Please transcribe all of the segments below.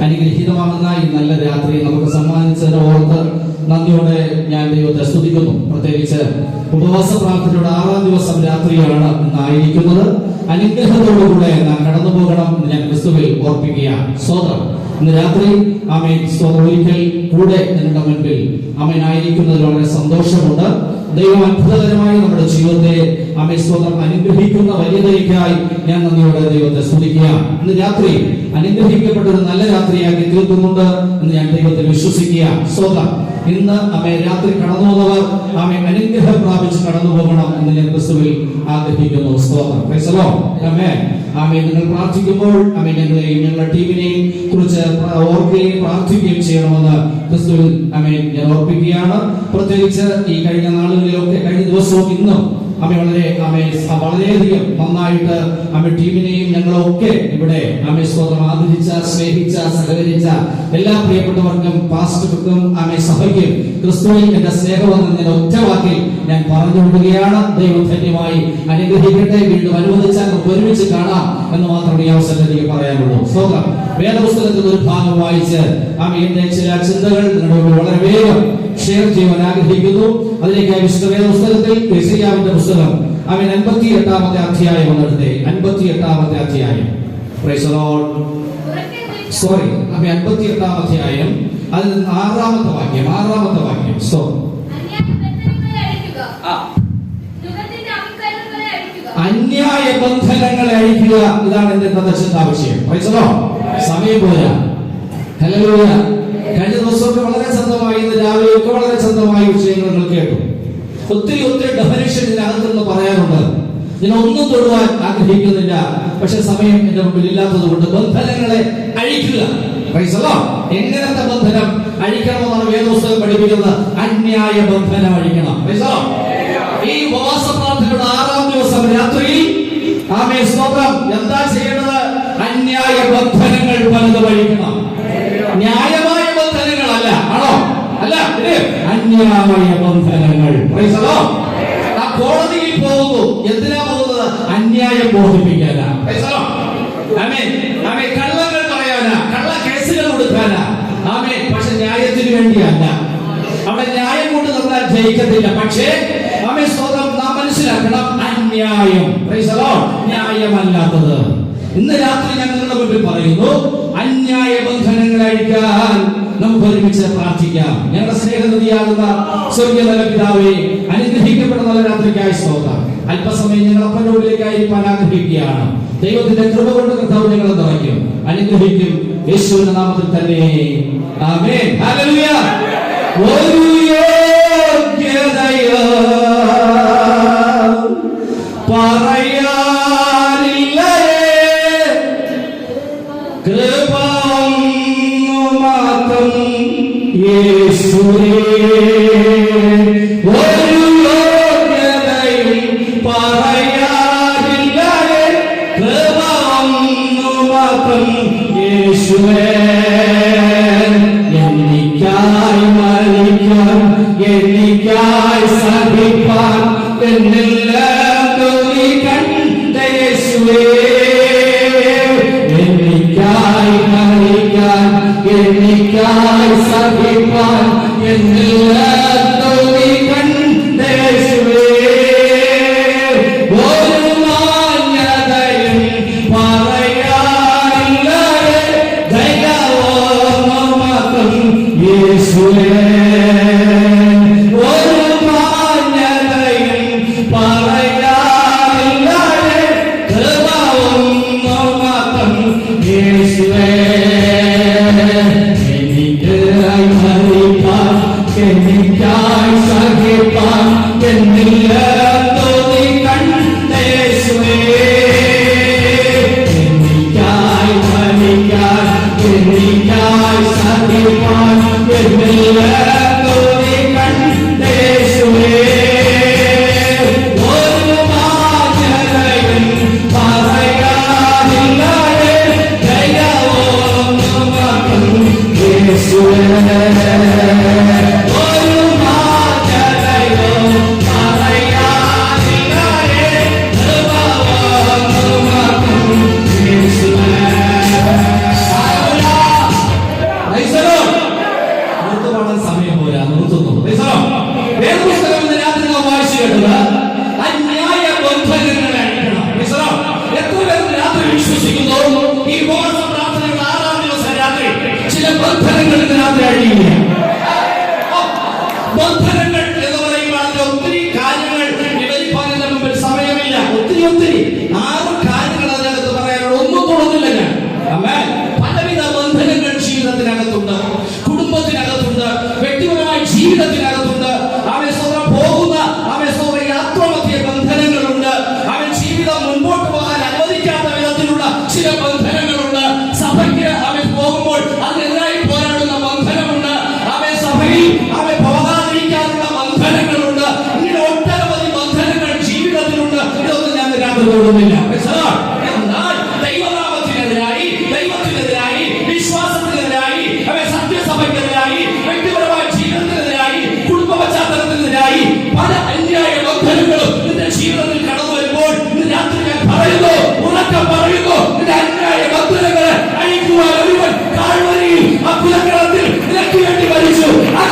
അനുഗ്രഹീതമാകുന്ന ഈ നല്ല രാത്രി നമുക്ക് സമ്മാനിച്ചതിനെ ഓർത്ത് നന്ദിയോടെ ഞാൻ ദൈവത്തെ സ്തുതിക്കുന്നു. പ്രത്യേകിച്ച് ഉപവാസ പ്രാർത്ഥനയുടെ 6-ാം ദിവസം രാത്രിയാണ് ഇന്നായിരിക്കുന്നത്. അനുഗ്രഹത്തോടുകൂടെ നാം കടന്നു പോകണം എന്ന് ഞാൻ ക്രിസ്തുവിൽ ഓർപ്പിക്കുക. സ്തോത്രം. ഇന്ന് രാത്രി ആമേൻ സ്തോത്രം ഒരിക്കൽ കൂടെ നിങ്ങളുടെ മുൻപിൽ ആമേൻ ആയിരിക്കുന്നതിൽ വളരെ സന്തോഷമുണ്ട്. ദൈവം അത്ഭുതകരമായി നമ്മുടെ ജീവിതത്തെ ആമേൻ സ്തോത്രം അനുഗ്രഹിക്കുന്ന വലിയതയ്ക്കായി ഞാൻ നന്ദിയോടെ ദൈവത്തെ സ്തുതിക്കുക. ഇന്ന് രാത്രി അനുഗ്രഹിക്കപ്പെട്ട ഒരു നല്ല രാത്രിയാക്കി തീർക്കുന്നുണ്ട് എന്ന് ഞാൻ ദൈവത്തിൽ വിശ്വസിക്കുക. സ്തോത്രം. ഇന്ന് ആമേൻ രാത്രി കടന്നു പോകുന്നവർ ആമേൻ അനുഗ്രഹം പ്രാപിച്ച് കടന്നു പോകണം എന്ന് ഞാൻ ക്രിസ്തുവിൽ ആഗ്രഹിക്കുന്നു. സ്തോത്രം. Praise the lord. ആമേൻ. ആമേൻ. നിങ്ങൾ പ്രാർത്ഥിക്കുമ്പോൾ ആമേൻ ഞങ്ങളെയും ഞങ്ങളുടെ ടീമിനെയും കുറിച്ച് ഓർക്കുകയും പ്രാർത്ഥിക്കുകയും ചെയ്യണമെന്ന് ക്രിസ്തുവിൽ ആമേൻ ഞാൻ ഓർപ്പിക്കുകയാണ്. പ്രത്യേകിച്ച് ഈ കഴിഞ്ഞ നാളുകളിലൊക്കെ കഴിഞ്ഞ ദിവസവും ഇന്നും വളരെയധികം നന്നായിട്ട് ടീമിനെയും ഞങ്ങളൊക്കെ ഇവിടെ സ്തോത്രം ആദരിച്ച, സ്നേഹിച്ച, സഹകരിച്ച എല്ലാ പ്രിയപ്പെട്ടവർക്കും പാസ്റ്റർക്കും സഭയ്ക്കും ക്രിസ്തുവിൽ എന്റെ സ്നേഹമെന്ന് ഞാൻ ഒറ്റ വാക്കിൽ ഞാൻ പറഞ്ഞു വിടുകയാണ്. ദൈവം ധന്യമായി അനുഗ്രഹിക്കട്ടെ. വീണ്ടും അനുവദിച്ചാൽ നമുക്ക് ഒരുമിച്ച് കാണാം എന്ന് മാത്രമേ ഈ അവസരത്തിൽ എനിക്ക് പറയാനുള്ളൂ. സ്തോത്രം. വേദപുസ്തകത്തിൽ ഒരു ഭാഗം വായിച്ച് എന്റെ ചില ചിന്തകൾ നിങ്ങളുടെ വളരെ വേഗം ഷെയർ ചെയ്യാൻ ആഗ്രഹിക്കുന്നു. അതിലേക്കായി വിശുദ്ധ വേദപുസ്തകത്തിൽ യെശയ്യാവിന്റെ പുസ്തകം 58-ാമത്തെ അധ്യായം ഒന്നെടുത്തേ. 58-ാമത്തെ അധ്യായം. Price the Lord. 58-ാം അധ്യായം അതിൽ 6-ാമത്തെ വാക്യം. അന്യായ ബന്ധനങ്ങളെ അഴിക്കുക. ഇതാണ് എന്റെ ചിന്താവിഷയം. Price the Lord. സമയം പോരാ. ഹല്ലേലൂയ. കഴിഞ്ഞ ദിവസമൊക്കെ വളരെ ശബ്ദമായി, ഇന്ന് രാവിലെയൊക്കെ വളരെ ശബ്ദമായ വിഷയങ്ങൾ നിങ്ങൾ കേട്ടു. ഒത്തിരി ഡെഫിനിഷൻ ഇതിനകത്തുനിന്ന് പറയാനുണ്ട്. ഞാൻ ഒന്നും തൊടുവാൻ ആഗ്രഹിക്കുന്നില്ല. പക്ഷെ സമയം എന്റെ മുമ്പിൽ ഇല്ലാത്തത് കൊണ്ട് ബന്ധനങ്ങളെ അഴിക്കുക. Praise the lord. എങ്ങനത്തെ ബന്ധനം അഴിക്കണമെന്നാണ് വേദപുസ്തകം പഠിപ്പിക്കുന്നത്? അന്യായ ബന്ധനം അഴിക്കണം. Price the Lord. ഈ ഉപവാസ പ്രാർത്ഥനയുടെ 6-ാം ദിവസം രാത്രി ആമേൻ സ്തോത്രം എന്താ ചെയ്യേണ്ടത്? അന്യായ ബന്ധനങ്ങൾ പലതും അഴിക്കണം. ന്യായമായ ബന്ധനങ്ങളല്ല. ആണോ? അല്ല. അന്യായ ബന്ധനങ്ങൾ. Praise the lord. ആ കോടതിയിൽ പോകുന്നു. എന്തിനാ പോകുന്നത്? അന്യായം ബോധിപ്പിക്കാനാ. Praise the lord. ആമേൻ. ആമേൻ. കള്ളങ്ങൾ പറയാനാ, കള്ള കേസുകൾ കൊടുക്കാനാ. ആമേൻ. പക്ഷെ ന്യായത്തിന് വേണ്ടിയല്ല. അവിടെ ന്യായം കൊണ്ട് തന്നാൽ ജയിക്കത്തില്ല. പക്ഷേ ആമേൻ സ്തോത്രം നാം മനസ്സിലാക്കണം, അന്യായം. Praise the lord. ന്യായമല്ലാത്തത്. ഇന്ന് രാത്രി ഞാൻ നിങ്ങളുടെ മുമ്പിൽ പറയുന്നു, അന്യായ ബന്ധനങ്ങൾ അഴിക്കാൻ നമുക്ക് ഒരുമിച്ച് പ്രാർത്ഥിക്കാം. ഞങ്ങളുടെ സ്നേഹനിധിയാകുന്ന സ്വർഗീയ പിതാവേ, അനുഗ്രഹിക്കപ്പെട്ട നല്ല രാത്രിക്കായി സ്തോത്രം. അല്പസമയം ഞങ്ങൾ അപ്പനോടിലേക്കായിരിക്കാൻ ആഗ്രഹിക്കുകയാണ്. ദൈവത്തിന്റെ കൃപ കൊണ്ട് കർത്താവ് ഞങ്ങളെ നിറയ്ക്കും, അനുഗ്രഹിക്കും. യേശുവിന്റെ നാമത്തിൽ തന്നെ ആമേൻ. ഹല്ലേലൂയ. ഒരു യോഗ്യതയോ പറയാനില്ലേ, കൃപയൊന്നു മാത്രം യേശുവേ. ഒരു യോഗ്യതയും പറയാനില്ലേ, കൃപയൊന്നു മാത്രം യേശുവേ. എനിക്കായി മരിക്കാൻ, എനിക്കായി സഹിപ്പാൻ എന്നെല്ലാം തോന്നി കണ്ട യേശുവേ. എനിക്കായി മരിക്കാൻ, എനിക്കായി സഹിപ്പാൻ എന്നെല്ലാം തോന്നി കണ്ട യേശുവേ. ഒരു മാന്യതയും പറയാനില്ല, ദയവൊന്നു മാത്രം യേശുവേ. ഒരു മാന്യതയും പറയാനില്ല, കൃപയൊന്നു മാത്രം യേശുവേ. എനിക്കായി മരിപ്പാൻ, എനിക്കായി സഹിപ്പാൻ എന്നെല്ലാം തോന്നി കണ്ട യേശുവേ. എനിക്കായി മരിക്കാൻ, എനിക്കായി സഹിപ്പാൻ എന്നെല്ലാം തോന്നി കണ്ട യേശുവേ. ഒരു മാന്യതയും പറയാനില്ല, ദയവൊന്നു മാത്രം യേശുവേ. ഒരു മാന്യതയും പറയാനില്ല, കൃപയൊന്നു മാത്രം യേശുവേ. ബന്ധനങ്ങൾ ഇതിനകത്ത് അഴിയുക. ബന്ധനങ്ങൾ എന്ന് പറയുമ്പോൾ ഒത്തിരി കാര്യങ്ങൾ വിവരിപ്പാനുള്ള മുമ്പിൽ സമയമില്ല. ഒത്തിരി 6 കാര്യങ്ങൾ അതിനകത്ത് പറയാനുള്ള ഒന്നും തോന്നുന്നില്ല ഞാൻ. പലവിധ ബന്ധനങ്ങൾ ജീവിതത്തിനകത്തുണ്ട്, കുടുംബത്തിനകത്തുണ്ട്, വ്യക്തിപരമായ ജീവിതത്തിനകത്തുണ്ട്. അവൻ സ്വന്തം പോകുന്ന യാത്രാമധ്യ ബന്ധനങ്ങളുണ്ട്. അവൻ ജീവിതം മുൻപോട്ട് പോകാൻ അനുവദിക്കാത്ത വിധത്തിലുള്ള ചില ബന്ധനങ്ങളുണ്ട്. സഭയ്ക്ക് അവൻ പോകുമ്പോൾ അതിനെതിരായി പോരാടുന്ന ബന്ധനമുണ്ട്. അവൻ സഭയിൽ അവൻ പോകാതിരിക്കാനുള്ള ബന്ധനങ്ങളുണ്ട്. ഇങ്ങനെ ഒട്ടനവധി ബന്ധനങ്ങൾ ജീവിതത്തിലുണ്ട്. ഇതൊന്നും ഞാൻ ഇതിനകത്ത് തോന്നുന്നില്ല. എന്നാൽ ദൈവനാമത്തിനെതിരായി, ദൈവത്തിനെതിരായി, വിശ്വാസത്തിനെതിരായി, അവൻ സത്യസഭയ്ക്കെതിരായി, വ്യക്തിപരമായ ജീവിതത്തിനെതിരായി, കുടുംബ പശ്ചാത്തലത്തിനെതിരായി പല അന്യായ ബന്ധനങ്ങളും നിന്റെ ജീവിതത്തിൽ കടന്നു വരുമ്പോൾ ഇന്ന് രാത്രി ഞാൻ പറയുന്നു, ഉറക്കം പറയുന്നു, നിന്റെ അന്യായ ബന്ധനങ്ങളെ അഴിക്കുവാൻ ഒരുവൻ കാൽവരിയിൽ ആ കുലക്കളത്തിൽ നിനക്ക് വേണ്ടി മരിച്ചു. ആ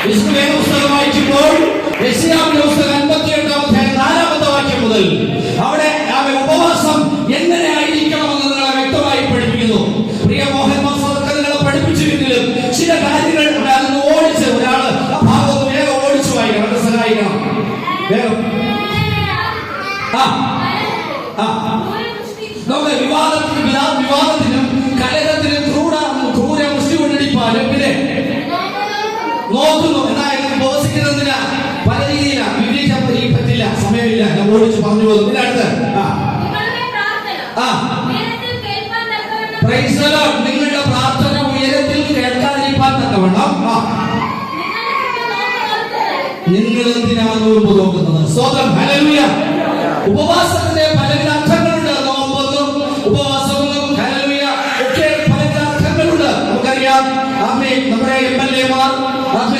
ക്രിസ്തുവിനെ പുസ്തകം വായിക്കുമ്പോൾ യെശയ്യാവിന്റെ പുസ്തകം 58-ാം അധ്യായം 4-ാമത്തെ വാക്യം മുതൽ അവിടെ ഉപവാസം എങ്ങനെ ആയിരിക്കണമെന്ന് നിങ്ങളെ വ്യക്തമായി പഠിപ്പിക്കുന്നു. പ്രിയ മോഹൻ മാസ്റ്റർക്ക് നിങ്ങളെ പഠിപ്പിച്ചിരുന്നെങ്കിലും ചില കാര്യങ്ങൾ അതിന് ഓടിച്ച് ഒരാള് ആ ഭാഗത്ത് വേഗം ഓടിച്ചു വായിക്കണം. അവരെ സഹായിക്കണം വേഗം. നമ്മുടെ വിവാദത്തിനും കലഹത്തിനും ക്രൂര മുഷ്ടി കൊണ്ടടിപ്പാലും പിന്നെ നോക്കുന്നു. എന്നാലും ഉപവസിക്കുന്നതിന് പല രീതിയിലാണ് വിവരിക്കാൻ പറ്റില്ല, സമയമില്ല, ഞാൻ ഓടിച്ച് പറഞ്ഞു പോകുന്നു. പിന്നെ അടുത്ത് നിങ്ങളുടെ പ്രാർത്ഥന ഉയരത്തിൽ കേൾക്കാതിരിക്കാൻ തക്കവണ്ണം നിങ്ങൾ എന്തിനാണ് നോമ്പ് നോക്കുന്നത്? സ്തോത്രം, ഹല്ലേലൂയ. ഉപവാസത്തിന്റെ പല അർത്ഥങ്ങളുണ്ട്. നോമ്പൊന്നും ഉപവാസമൊന്നും ഹല്ലേലൂയ ഒക്കെ പല അർത്ഥങ്ങളുണ്ട്. നമുക്കറിയാം നമ്മുടെ MLA-മാർ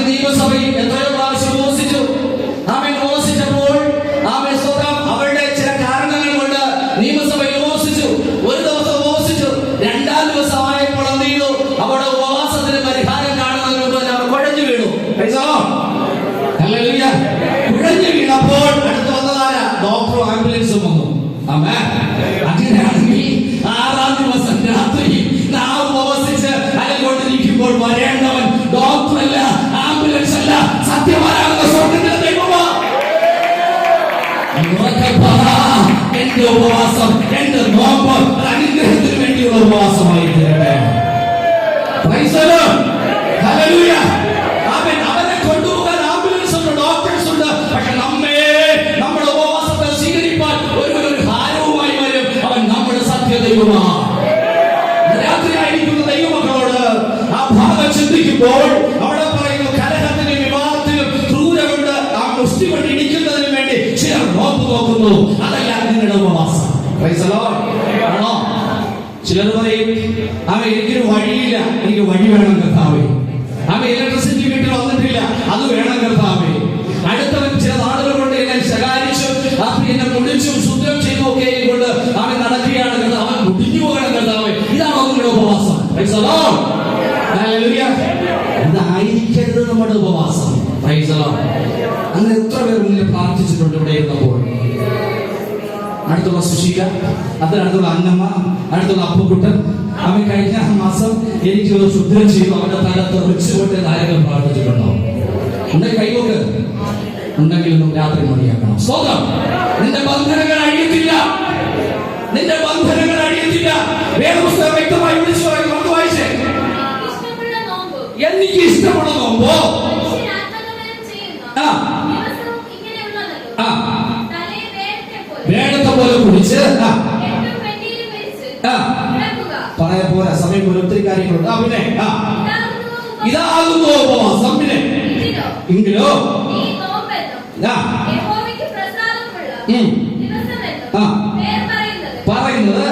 നിയമസഭയിൽ എത്രയോ പ്രാവശ്യം ഉപവസിച്ചു. ഉപവസിച്ചപ്പോൾ സ്തോത്രം അവരുടെ ചില കാരണങ്ങൾ കൊണ്ട് നിയമസഭയിൽ ഉപവസിച്ചു. ഒരു ദിവസം ഉപവസിച്ചു, 2-ാം ദിവസം ആയപ്പോൾ എന്ത് ചെയ്തു? അവിടെ ഉപവാസത്തിന് പരിഹാരം കാണുന്നതിന് മുമ്പ് അവർ കുഴഞ്ഞു വീണു. കുഴഞ്ഞു വീണപ്പോൾ അടുത്ത് വന്നതാരാ? ഡോക്ടറും ആംബുലൻസും വന്നു. അങ്ങനെയാണെങ്കിൽ 6-ാം ദിവസം രാത്രി നാം ഉപവസിച്ച് അലകൊണ്ടിരിക്കുമ്പോൾ വരേണ്ടവൻ ഡോക്ടറല്ല, ആംബുലൻസ് അല്ല, സത്യമാരാകുന്ന സ്വർഗ്ഗത്തിലെ ദൈവമാ. എന്റെ ഉപവാസം, എന്റെ നോമ്പ് അനുഗ്രഹത്തിന് വേണ്ടിയുള്ള ഉപവാസമായി തീരട്ടെ. ഹല്ലേലൂയ. അവനെ കൊണ്ടുപോകാൻ ആംബുലൻസ് ഉണ്ട്, ഡോക്ടേഴ്സ് ഉണ്ട്. പക്ഷെ നമ്മുടെ ഉപവാസത്തെ സ്വീകരിക്കാൻ ഒരു ഹാരവുമായി വരും. അവൻ നമ്മുടെ സത്യദൈവമാ. രാത്രിയായിരിക്കുന്ന ദൈവമക്കളോട് ആ ഭാഗം ചിന്തിക്കുമ്പോൾ അവിടെ പറയുന്നു, കലഹത്തിനും വിവാദത്തിനും ക്രൂരമുണ്ട് ആ മുഷ്ടി കൊണ്ട് ഇടിക്കുന്നതിന് വേണ്ടി ചിലർ നോമ്പ് നോക്കുന്നു. അതല്ല നിങ്ങളുടെ ഉപവാസം. ആണോ? ചിലർ പറയും, എനിക്കൊരു വഴിയില്ല, എനിക്ക് വഴി വേണം കർത്താവേ. ഇലക്ട്രിസിറ്റി വീട്ടിൽ വന്നിട്ടില്ല, അത് വേണം കർത്താവേ. അടുത്തവൻ ചില നാളുകൾ കൊണ്ട് എന്നെ ശകാരിച്ചു, എന്നെ മുടിച്ചും ശുദ്ധം ചെയ്തു ഒക്കെ കൊണ്ട് അവൻ നടക്കുകയാണ് കർത്താവ്. അവൻ മുടിഞ്ഞു പോകണം കർത്താവേ. ഇതാണോ നിങ്ങളുടെ ഉപവാസം? ഇതായിരിക്കരുത് നമ്മുടെ ഉപവാസം. അങ്ങനെ എത്ര പേർ മുന്നിൽ പ്രാർത്ഥിച്ചിട്ടുണ്ട് ഇവിടെ ഇരുന്നപ്പോൾ. അടുത്തുള്ള സുശീല, അതിനടുത്തുള്ള അന്നമ്മ, അടുത്തുള്ള അപ്പുക്കുട്ടൻ, അവൻ കഴിഞ്ഞ മാസം എനിക്ക് ശുദ്ധം ചെയ്തു, അവന്റെ തല തെറിച്ചുകൊണ്ട് ആരെങ്കിലും പ്രാർത്ഥിച്ചിട്ടുണ്ടോ? ഉണ്ടെങ്കിൽ കൈവോക്ക്. ഉണ്ടെങ്കിലും രാത്രി മണിയാക്കണം. സ്വന്തം നിന്റെ ബന്ധനങ്ങൾ അഴിയത്തില്ല, നിന്റെ ബന്ധനങ്ങൾ അഴിയത്തില്ല. വേദപുസ്തകം വ്യക്തമായി വിളിച്ചു പറയുന്നു. നമുക്ക് വായിച്ചേ. എനിക്ക് ഇഷ്ടമുള്ള നോമ്പോ വേണത്തെ പോലെ കുടിച്ച് പറയാ പോരാ, സമയം പോലെ ഒത്തിരി കാര്യങ്ങളുണ്ട്. പിന്നെ ഇതാകുന്നു ഉപവാസം. പിന്നെ എങ്കിലോ പറയുന്നത്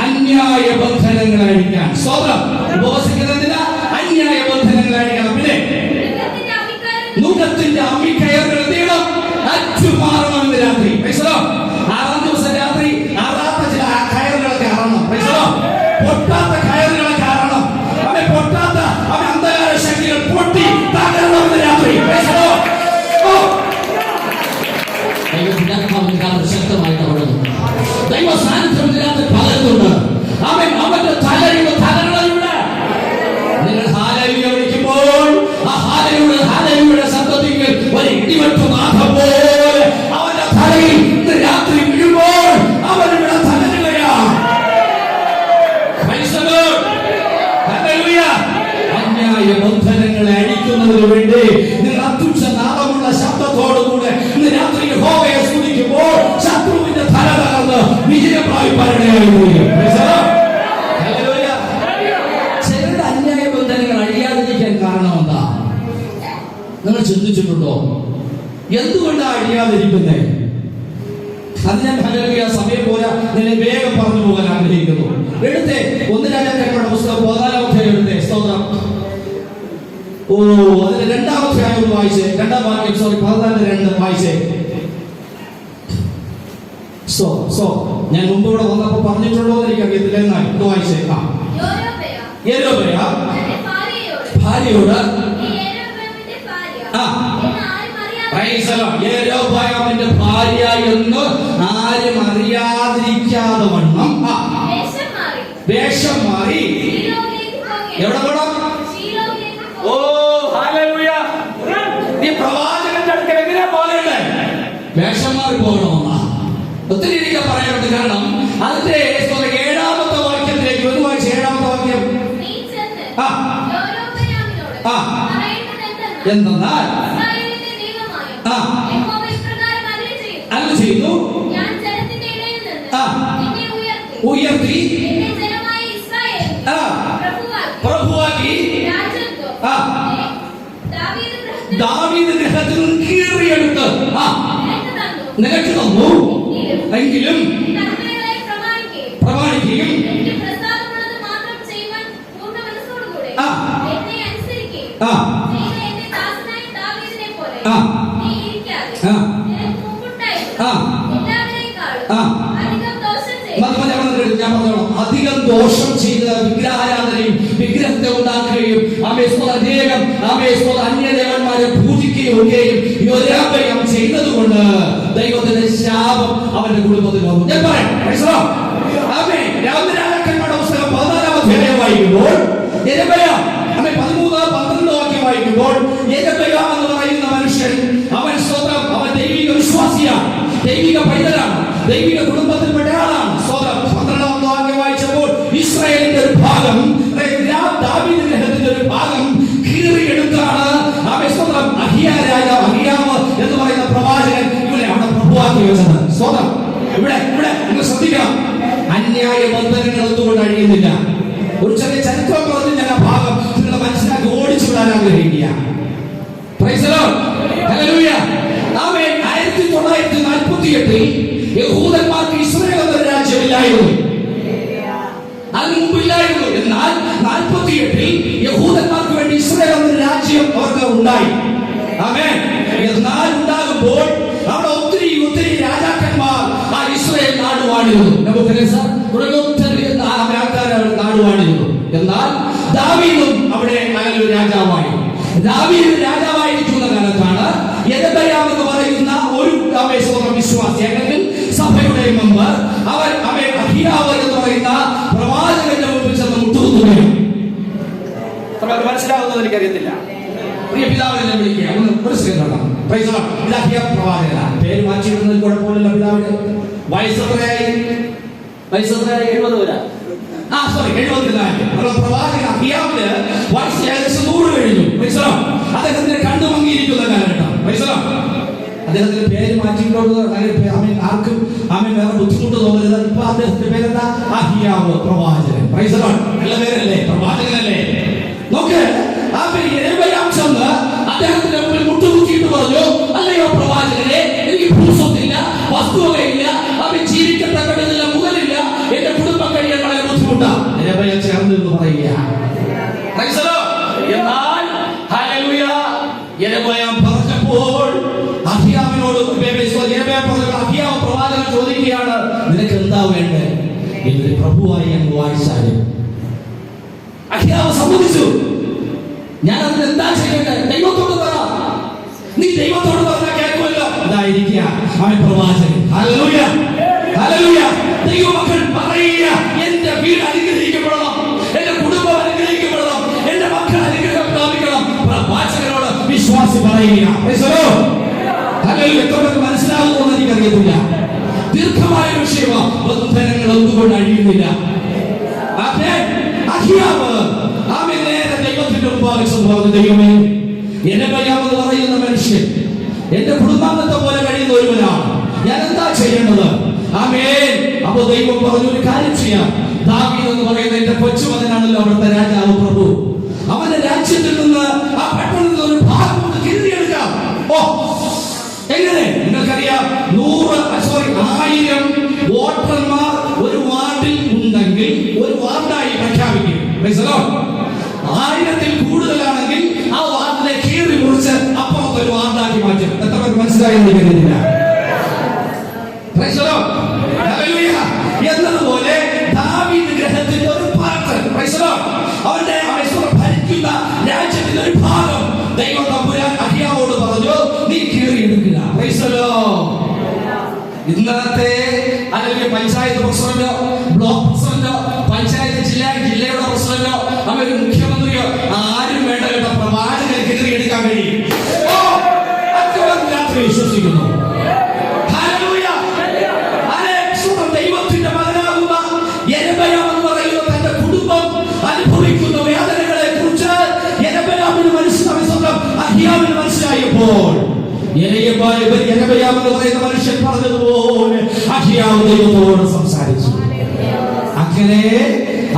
അന്യായ ബന്ധനങ്ങൾ അഴിക്കാൻ. സ്വതം ഉപവസിക്കുന്നതിന് അന്യായ ബന്ധനങ്ങൾ അഴിക്കണം. പിന്നെ നുഖത്തിന്റെ അമ്മിക്കയറുകൾ എന്തെയ്യണം? അറ്റുമാറണം. രാത്രി 6-ാം ദിവസം രാത്രി അറാത്ത ചില കയറുകളൊക്കെ അറണം. പൊട്ടാത്ത കയറുകളൊക്കെ അറണം. പൊട്ടാത്ത അന്ധകാര ശക്തികൾ പൊട്ടി തകരണം രാത്രി. വേണ്ടി നിങ്ങൾ അത്യുച്ച നാദമുള്ള ശബ്ദത്തോടുകൂടെ ഇന്ന് രാത്രി യഹോവയെ സ്തുതിക്കുമ്പോൾ ശത്രുവിന്റെ തല തകർന്ന് വിജയം പ്രാപിപ്പാനിടയായിരിക്കും. ചിലരുടെ അന്യായ ബന്ധനങ്ങൾ അഴിയാതിരിക്കാൻ കാരണം എന്താ? നിങ്ങൾ ചിന്തിച്ചിട്ടുണ്ടോ? എന്തുകൊണ്ടാണ് അഴിയാതിരിക്കുന്നത്? അത് ഞാൻ ഹല്ലേലൂയ സമയം പോരാ, ഞാൻ വേഗം പറഞ്ഞു പോകാൻ ആഗ്രഹിക്കുന്നു. എടുത്തേ 1 രാജാക്കന്മാരുടെ പുസ്തകം 14-ാം അധ്യായം എടുത്തേ. സ്തോത്രം. അതിന്റെ 2-ാം അധ്യായം വായിച്ചേ. 2-ാം വാക്യം 14:2 വായിച്ചേ. ഞാൻ മുമ്പ് ഇവിടെ വന്നപ്പോ പറഞ്ഞിട്ടുണ്ടോ എന്ന് എനിക്ക് അറിയത്തില്ല. എന്നാൽ ഇത് വായിച്ചേ. യൊരോബെയാം ഭാര്യയോട് യൊരോബെയാമിന്റെ ഭാര്യ എന്ന് ആരും അറിയാതിരിക്കാതെ വണ്ണം വേഷം മാറി എവിടെ പോകണം? ഓ ഹല്ലേലൂയ! നീ പ്രവാചകന്റെ അടുക്കൽ എങ്ങനെയാ പോകേണ്ടേ? വേഷം മാറി പോകണമെന്നാ ഒത്തിരി എനിക്ക് പറയാനുണ്ട്. കാരണം അതിന്റെ 7-ാമത്തെ വാക്യത്തിലേക്ക് ഒരു വായിച്ച 7-ാമത്തെ വാക്യം എന്തെന്നാൽ അരുളി ചെയ്യുന്നു, ഉയർത്തി പ്രഭുവാക്കി ദാവീദ് ഗൃഹത്തിൽ കീറിയെടുത്ത് നിനക്ക് തന്നു. എങ്കിലും പ്രമാണിക്കുകയും അധികം ദോഷം ചെയ്ത് വിഗ്രഹാരാധനയും വിഗ്രഹത്തെ ഉണ്ടാക്കുകയും അനേകം അന്യദേവന്മാരെ പൂജിക്കുകയും ഒക്കെയും യൊരോബെയാം ചെയ്തതുകൊണ്ട് ദൈവത്തിന്റെ ശാപം അവന്റെ കുടുംബത്തിൽ വന്നു. ഞാൻ പറയാം. രാജാക്കന്മാരുടെ പുസ്തകം 14-ാം അധ്യായം വായിക്കുമ്പോൾ യൊരോബെയാം 13-12 വാക്യം വായിക്കുമ്പോൾ യൊരോബെയാം എന്ന് പറയുന്ന മനുഷ്യൻ അവൻ സ്വന്തം അവൻ ദൈവിക വിശ്വാസിയാണ്, ദൈവിക പൈതലാണ്, ദൈവിക കുടുംബത്തിൽപ്പെട്ട ആളാണ്. 12-ാം വാക്യം വായിച്ചപ്പോൾ ഇസ്രായേലിന്റെ ഒരു ഭാഗം, ദാവീദ് ഗൃഹത്തിന്റെ ഒരു ഭാഗം കീറിയെടുത്താണ് അഹിയാവ് എന്ന് പറയുന്ന പ്രവാചകൻ ഇവിടെ അവിടെ പ്രഭുവാക്കി വെച്ചത്. സ്വതം ഇവിടെ നിങ്ങൾ ശ്രദ്ധിക്കണം. അന്യായ ബന്ധനങ്ങൾ എന്തുകൊണ്ട് അഴിയുന്നില്ല? ഒരു ചെറിയ ചരിത്രം പറഞ്ഞ് ഞാൻ ആ ഭാഗം നിങ്ങൾ മനസ്സിലാക്കി ഓടിച്ചു വിടാൻ ആഗ്രഹിക്കുക. 1948 യഹൂദന്മാർക്ക് ഇസ്രായേൽ എന്നൊരു രാജ്യമില്ലായിരുന്നു. അതിന് മുമ്പില്ലായിരുന്നു. എന്നാൽ 48 യഹൂദന്മാർക്ക് വേണ്ടി ഇസ്രായേൽ എന്നൊരു രാജ്യം അവർക്ക് ഉണ്ടായി. ആമേൻ. എന്നാൽ ഉണ്ടാകുമ്പോൾ അവിടെ ഒത്തിരി രാജാക്കന്മാർ ആ ഇസ്രായേൽ നാടുവാണിരുന്നു. നാടുവാണിരുന്നു. എന്നാൽ ദാവീദും അവിടെ നല്ലൊരു രാജാവായി. ദാവീദ് രാജാവായിരിക്കുന്ന കാലത്താണ് യൊരോബെയാം എന്ന് പറയുന്ന ഒരു വിശ്വാസി അല്ലെങ്കിൽ സഭയുടെ മെമ്പർ അവൻ അഹിയാവ് എന്ന് പറയുന്ന പ്രവാചകന്റെ മുമ്പിൽ ചെന്ന് മുട്ടുകുത്തുകയും മനസ്സിലാവുന്നത് എനിക്കറിയത്തില്ല. പ്രിയ പിതാവിനെ വിളിക്കുക. പേര് മാറ്റിയിടുന്നതിൽ കുഴപ്പമില്ല. പിതാവിന് വയസ്സെത്രയായി? 70 വരെ. 74. പ്രവാചകൻ അഹിയാവിന് വയസ്സ് ഏകദേശം 100 കഴിഞ്ഞു. അദ്ദേഹത്തിന് കണ്ടുമങ്ങിയിരിക്കുന്ന കാലഘട്ടം. അദ്ദേഹത്തിന്റെ പേര് മാറ്റിയിട്ടോട് ആർക്കും വേറെ ബുദ്ധിമുട്ട് തോന്നരുത്. ഇപ്പൊ അദ്ദേഹത്തിന്റെ പേരെന്താ? അഹിയാവ് പ്രവാചകൻ. നല്ല പേരല്ലേ? പ്രവാചകനല്ലേ? നോക്ക്, ആ പേര് യൊരോബെയാം ചെന്ന് അദ്ദേഹത്തിന്റെ മുമ്പിൽ മുട്ടുകുത്തിയിട്ട് പറഞ്ഞു, അല്ലയോ പ്രവാചകനെ, എനിക്ക് ഭൂസ്വത്തില്ല, വസ്തുവകയില്ല, അവൻ ജീവിക്കത്തക്കതില്ല, മുതലില്ല, എന്റെ കുടുംബം കഴിയാൻ വളരെ ബുദ്ധിമുട്ടാണ്. യൊരോബെയാം ചേർന്ന് എന്ന് പറയുക. എന്നാൽ ഹല്ലേലൂയ, യൊരോബെയാം പറഞ്ഞപ്പോൾ അഹിയാവിനോട് അഹിയാവ് പ്രവാചകൻ ചോദിക്കുകയാണ്, നിനക്ക് എന്താ വേണ്ടേ? എന്നൊരു പ്രഭുവായി അങ്ങ് വായിച്ചാലും. അഹിയാവ് സമ്മതിച്ചു. ഞാൻ അതിന് എന്താ ചെയ്യട്ടെ? ദൈവത്തോട് പറ. നീ ദൈവത്തോട് പറഞ്ഞാൽ കേൾക്കുമല്ലോ. ഇതായിരിക്കുക അവൻ പ്രവാചകൻ. Hallelujah, hallelujah. ദൈവമക്കൾ പറയുക, എന്റെ വീട് അനുഗ്രഹിക്കപ്പെടണം, എന്റെ കുടുംബം അനുഗ്രഹിക്കപ്പെടണം, എന്റെ മക്കൾ അനുഗ്രഹം പ്രാപിക്കണം. പ്രവാചകനോട് വിശ്വാസി പറയുക. എത്രയൊക്കെ മനസ്സിലാകുമെന്ന് എനിക്കറിയത്തില്ല. ദീർഘമായ വിഷയമാണ്. ബന്ധനങ്ങൾ ഒന്നുകൊണ്ട് അഴിയുന്നില്ല. അഹിയാവ് നേരെ ദൈവത്തിന്റെ മുമ്പാകെ സംഭവം, ദൈവമേ യെരമ്യാവ് എന്ന് പറയുന്ന മനുഷ്യൻ എന്റെ കുടുംബാംഗത്തെ പോലെ കഴിയുന്ന ഒരുവനാണ്, ഞാൻ എന്താ ചെയ്യേണ്ടത്? ആമേൻ. അപ്പൊ ദൈവം പറഞ്ഞു, ഒരു കാര്യം ചെയ്യാം. ദാവീദ് എന്ന് പറയുന്ന എന്റെ കൊച്ചുമകനാണല്ലോ അവിടുത്തെ രാജാവ്, പ്രഭു. അവന്റെ രാജ്യത്തിൽ നിന്ന് ആ പട്ടണത്തിൽ ഒരു ഭാഗം കീറിയെടുക്കാം. ഓ, എങ്ങനെ? നിങ്ങൾക്കറിയാം, 1000 വോട്ടർമാർ ഒരു വാർഡിൽ ഉണ്ടെങ്കിൽ ഒരു വാർഡായി പ്രഖ്യാപിക്കും. 1000-ൽ കൂടുതലാണെങ്കിൽ ആ വാർഡിനെ കീറി മുറിച്ച് അപ്പുറത്ത് ഒരു വാർഡാക്കി മാറ്റും. എത്ര പേർക്ക് മനസ്സിലായെന്ന് കരുതില്ല? എന്നതുപോലെ ദാവീദ് ഗ്രഹത്തിന്റെ ഒരു പാർട്ട്, അവന്റെ ഭരിക്കുന്ന രാജ്യത്തിന്റെ ഒരു ഭാഗം ദൈവം തമ്പുരാൻ അഹിയാവോട് പറഞ്ഞു, നീ കീറിയെടുക്കുക. ഇന്നത്തെ അല്ലെങ്കിൽ പഞ്ചായത്ത് പ്രസിഡന്റോ ബ്ലോക്ക് പ്രസിഡന്റോ പഞ്ചായത്ത് ജില്ലയുടെ പ്രസിഡന്റോ അവര് മുഖ്യമന്ത്രിയോ ആരും വേണ്ട കേട്ടോ, പ്രവാചകൻ കീറിയെടുക്കാൻ കഴിയും. വിശ്വസിക്കുന്നു. ദൈവത്തിന്റെ മകനാകുന്ന യെരമ്യാവ് എന്ന് പറയുന്ന തന്റെ കുടുംബം അനുഭവിക്കുന്ന വേദനകളെ കുറിച്ച് യെരമ്യാവിന് മനസ്സിലായി, സ്വന്തം അഹിയാവിന് മനസ്സിലായപ്പോൾ യെരമ്യാവ് എന്ന് പറയുന്ന മനുഷ്യൻ പറഞ്ഞതുപോലെ അഹിയാവ് ദൈവത്തോട് സംസാരിച്ചു. അങ്ങനെ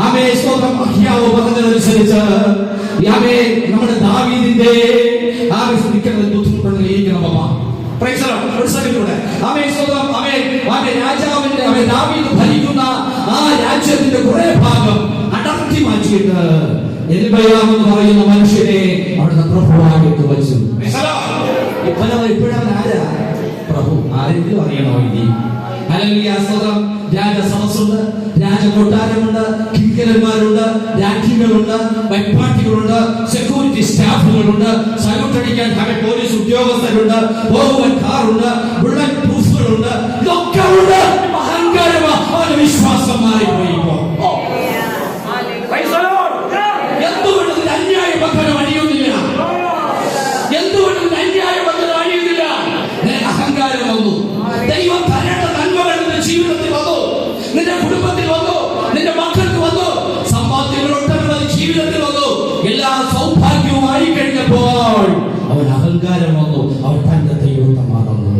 അഹിയാവ് പറഞ്ഞതനുസരിച്ച് നമ്മുടെ ദാവീദിന്റെ ദാവീദ് ഭരിക്കുന്ന ആ രാജ്യത്തിന്റെ കുറെ ഭാഗം അടർത്തി മാറ്റിയിട്ട് യെരമ്യാവ് എന്ന് പറയുന്ന മനുഷ്യനെ അവിടുത്തെ പ്രഭുവായിട്ട് വെച്ചു. ഇപ്പോഴവൻ ആരാ? പ്രഭു. ആരെങ്കിലും അറിയണോ? ഇനി രാജസദസ്സുണ്ട്, രാജകൊട്ടാരമുണ്ട്, കിങ്കരന്മാരുണ്ട്, രാജ്ഞികളുണ്ട്, വൈപ്പാട്ടികളുണ്ട്, സെക്യൂരിറ്റി സ്റ്റാഫുകളുണ്ട്, സല്യൂട്ട് അടിക്കാൻ പോലീസ് ഉദ്യോഗസ്ഥരുണ്ട്, പോകുവാൻ കാറുണ്ട്, ബുള്ളറ്റ് പ്രൂഫുകളുണ്ട്, ഇതൊക്കെ ഉണ്ട്. അഹങ്കാരമാണ്, അവന്റെ വിശ്വാസം മാറിപ്പോയി. എന്തുകൊണ്ട് ഇതിന് അന്യായ ബന്ധനം അണിയുന്നില്ല? എന്തുകൊണ്ട് ഇതിന് അന്യായ ബന്ധനം അണിയുന്നില്ല? അഹങ്കാരം വന്നു. ദൈവം തരേണ്ട നന്മകൾ നിന്റെ ജീവിതത്തിൽ വന്നു, നിന്റെ കുടുംബത്തിൽ വന്നു, നിന്റെ മക്കൾക്ക് വന്നു, സമ്പാദ്യങ്ങളൊട്ടനവധി ജീവിതത്തിൽ വന്നു. എല്ലാ സൗഭാഗ്യവുമായി കഴിഞ്ഞപ്പോൾ അവൻ അഹങ്കാരം വന്നു, അവൻ തന്റെ ദൈവത്തെ മറന്നു.